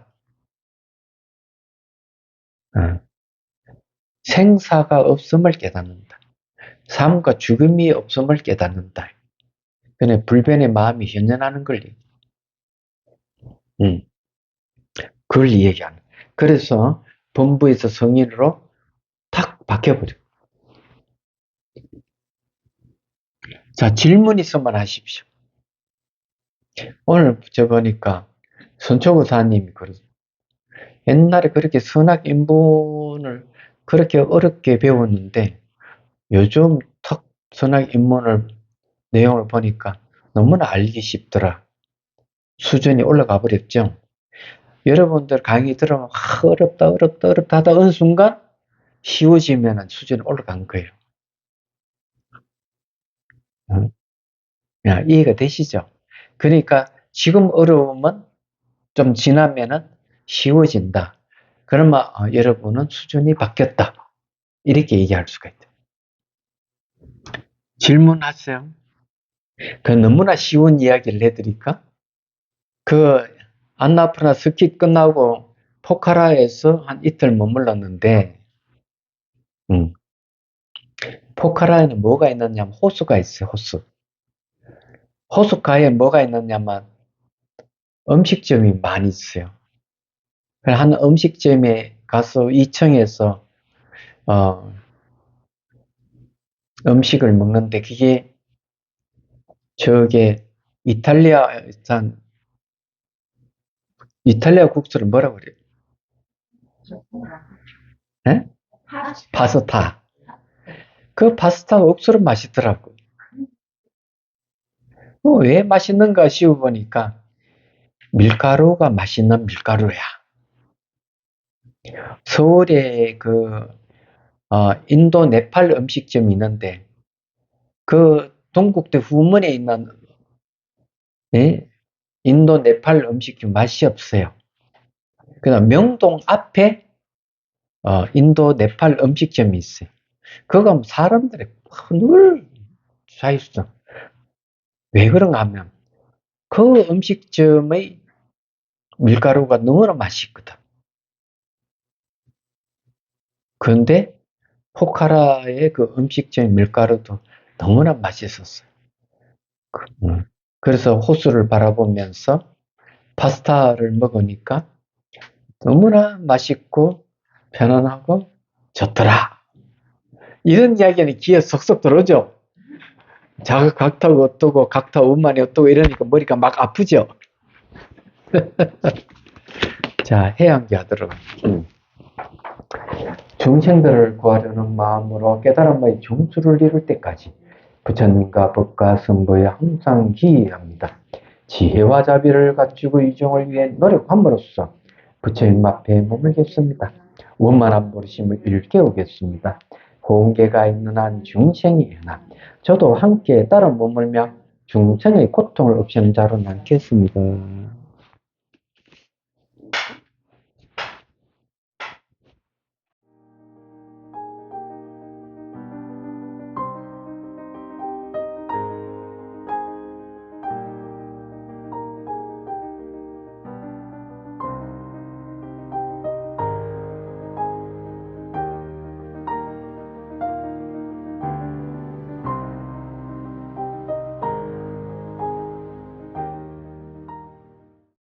[SPEAKER 1] 생사가 없음을 깨닫는다. 삶과 죽음이 없음을 깨닫는다. 그냥 불변의 마음이 현현하는 걸 그걸 얘기하는. 그래서 본부에서 성인으로 탁 바뀌어버려. 자, 질문 있으면 하십시오. 오늘 저 보니까 선초구사님이 그러죠. 옛날에 그렇게 선악 인문을 그렇게 어렵게 배웠는데 요즘 탁 선악 인문을 내용을 보니까 너무나 알기 쉽더라. 수준이 올라가 버렸죠. 여러분들 강의 들으면 어렵다 하다 어느 순간 쉬워지면 수준이 올라간 거예요. 이해가 되시죠? 그러니까 지금 어려우면 좀 지나면은 쉬워진다. 그러면 여러분은 수준이 바뀌었다. 이렇게 얘기할 수가 있다. 질문하세요. 그 너무나 쉬운 이야기를 해드릴까? 그 안나푸르나 스키 끝나고 포카라에서 한 이틀 머물렀는데, 포카라에는 뭐가 있느냐면 호수가 있어요. 호수가에 뭐가 있느냐면 음식점이 많이 있어요. 한 음식점에 가서 2층에서 음식을 먹는데 그게 저게 이탈리아 국수를 뭐라고 그래요? 네? 파스타. 그 파스타가 억수로 맛있더라고. 왜 맛있는가 씹어보니까 밀가루가 맛있는 밀가루야. 서울에 인도 네팔 음식점이 있는데 그 동국대 후문에 있는 인도 네팔 음식점 맛이 없어요. 그다음 명동 앞에 인도 네팔 음식점이 있어요. 그거 사람들이 늘 사있어. 왜 그런가 하면 그 음식점의 밀가루가 너무나 맛있거든. 그런데 포카라의 그 음식점 밀가루도 너무나 맛있었어요. 그래서 호수를 바라보면서 파스타를 먹으니까 너무나 맛있고 편안하고 좋더라. 이런 이야기는 귀에 쏙쏙 들어오죠. 각타가 어떠고 각타 운만이 어떠고 이러니까 머리가 막 아프죠. 자, 해양기 하도록 중생들을 구하려는 마음으로 깨달음의 정수를 이룰 때까지 부처님과 법과 선보에 항상 기이합니다. 지혜와 자비를 갖추고 이종을 위해 노력함으로써 부처님 앞에 머물겠습니다. 원만한 부르심을 일깨우겠습니다. 홍계가 있는 한 중생이나 저도 함께 따라 머물며 중생의 고통을 없애는 자로 남겠습니다.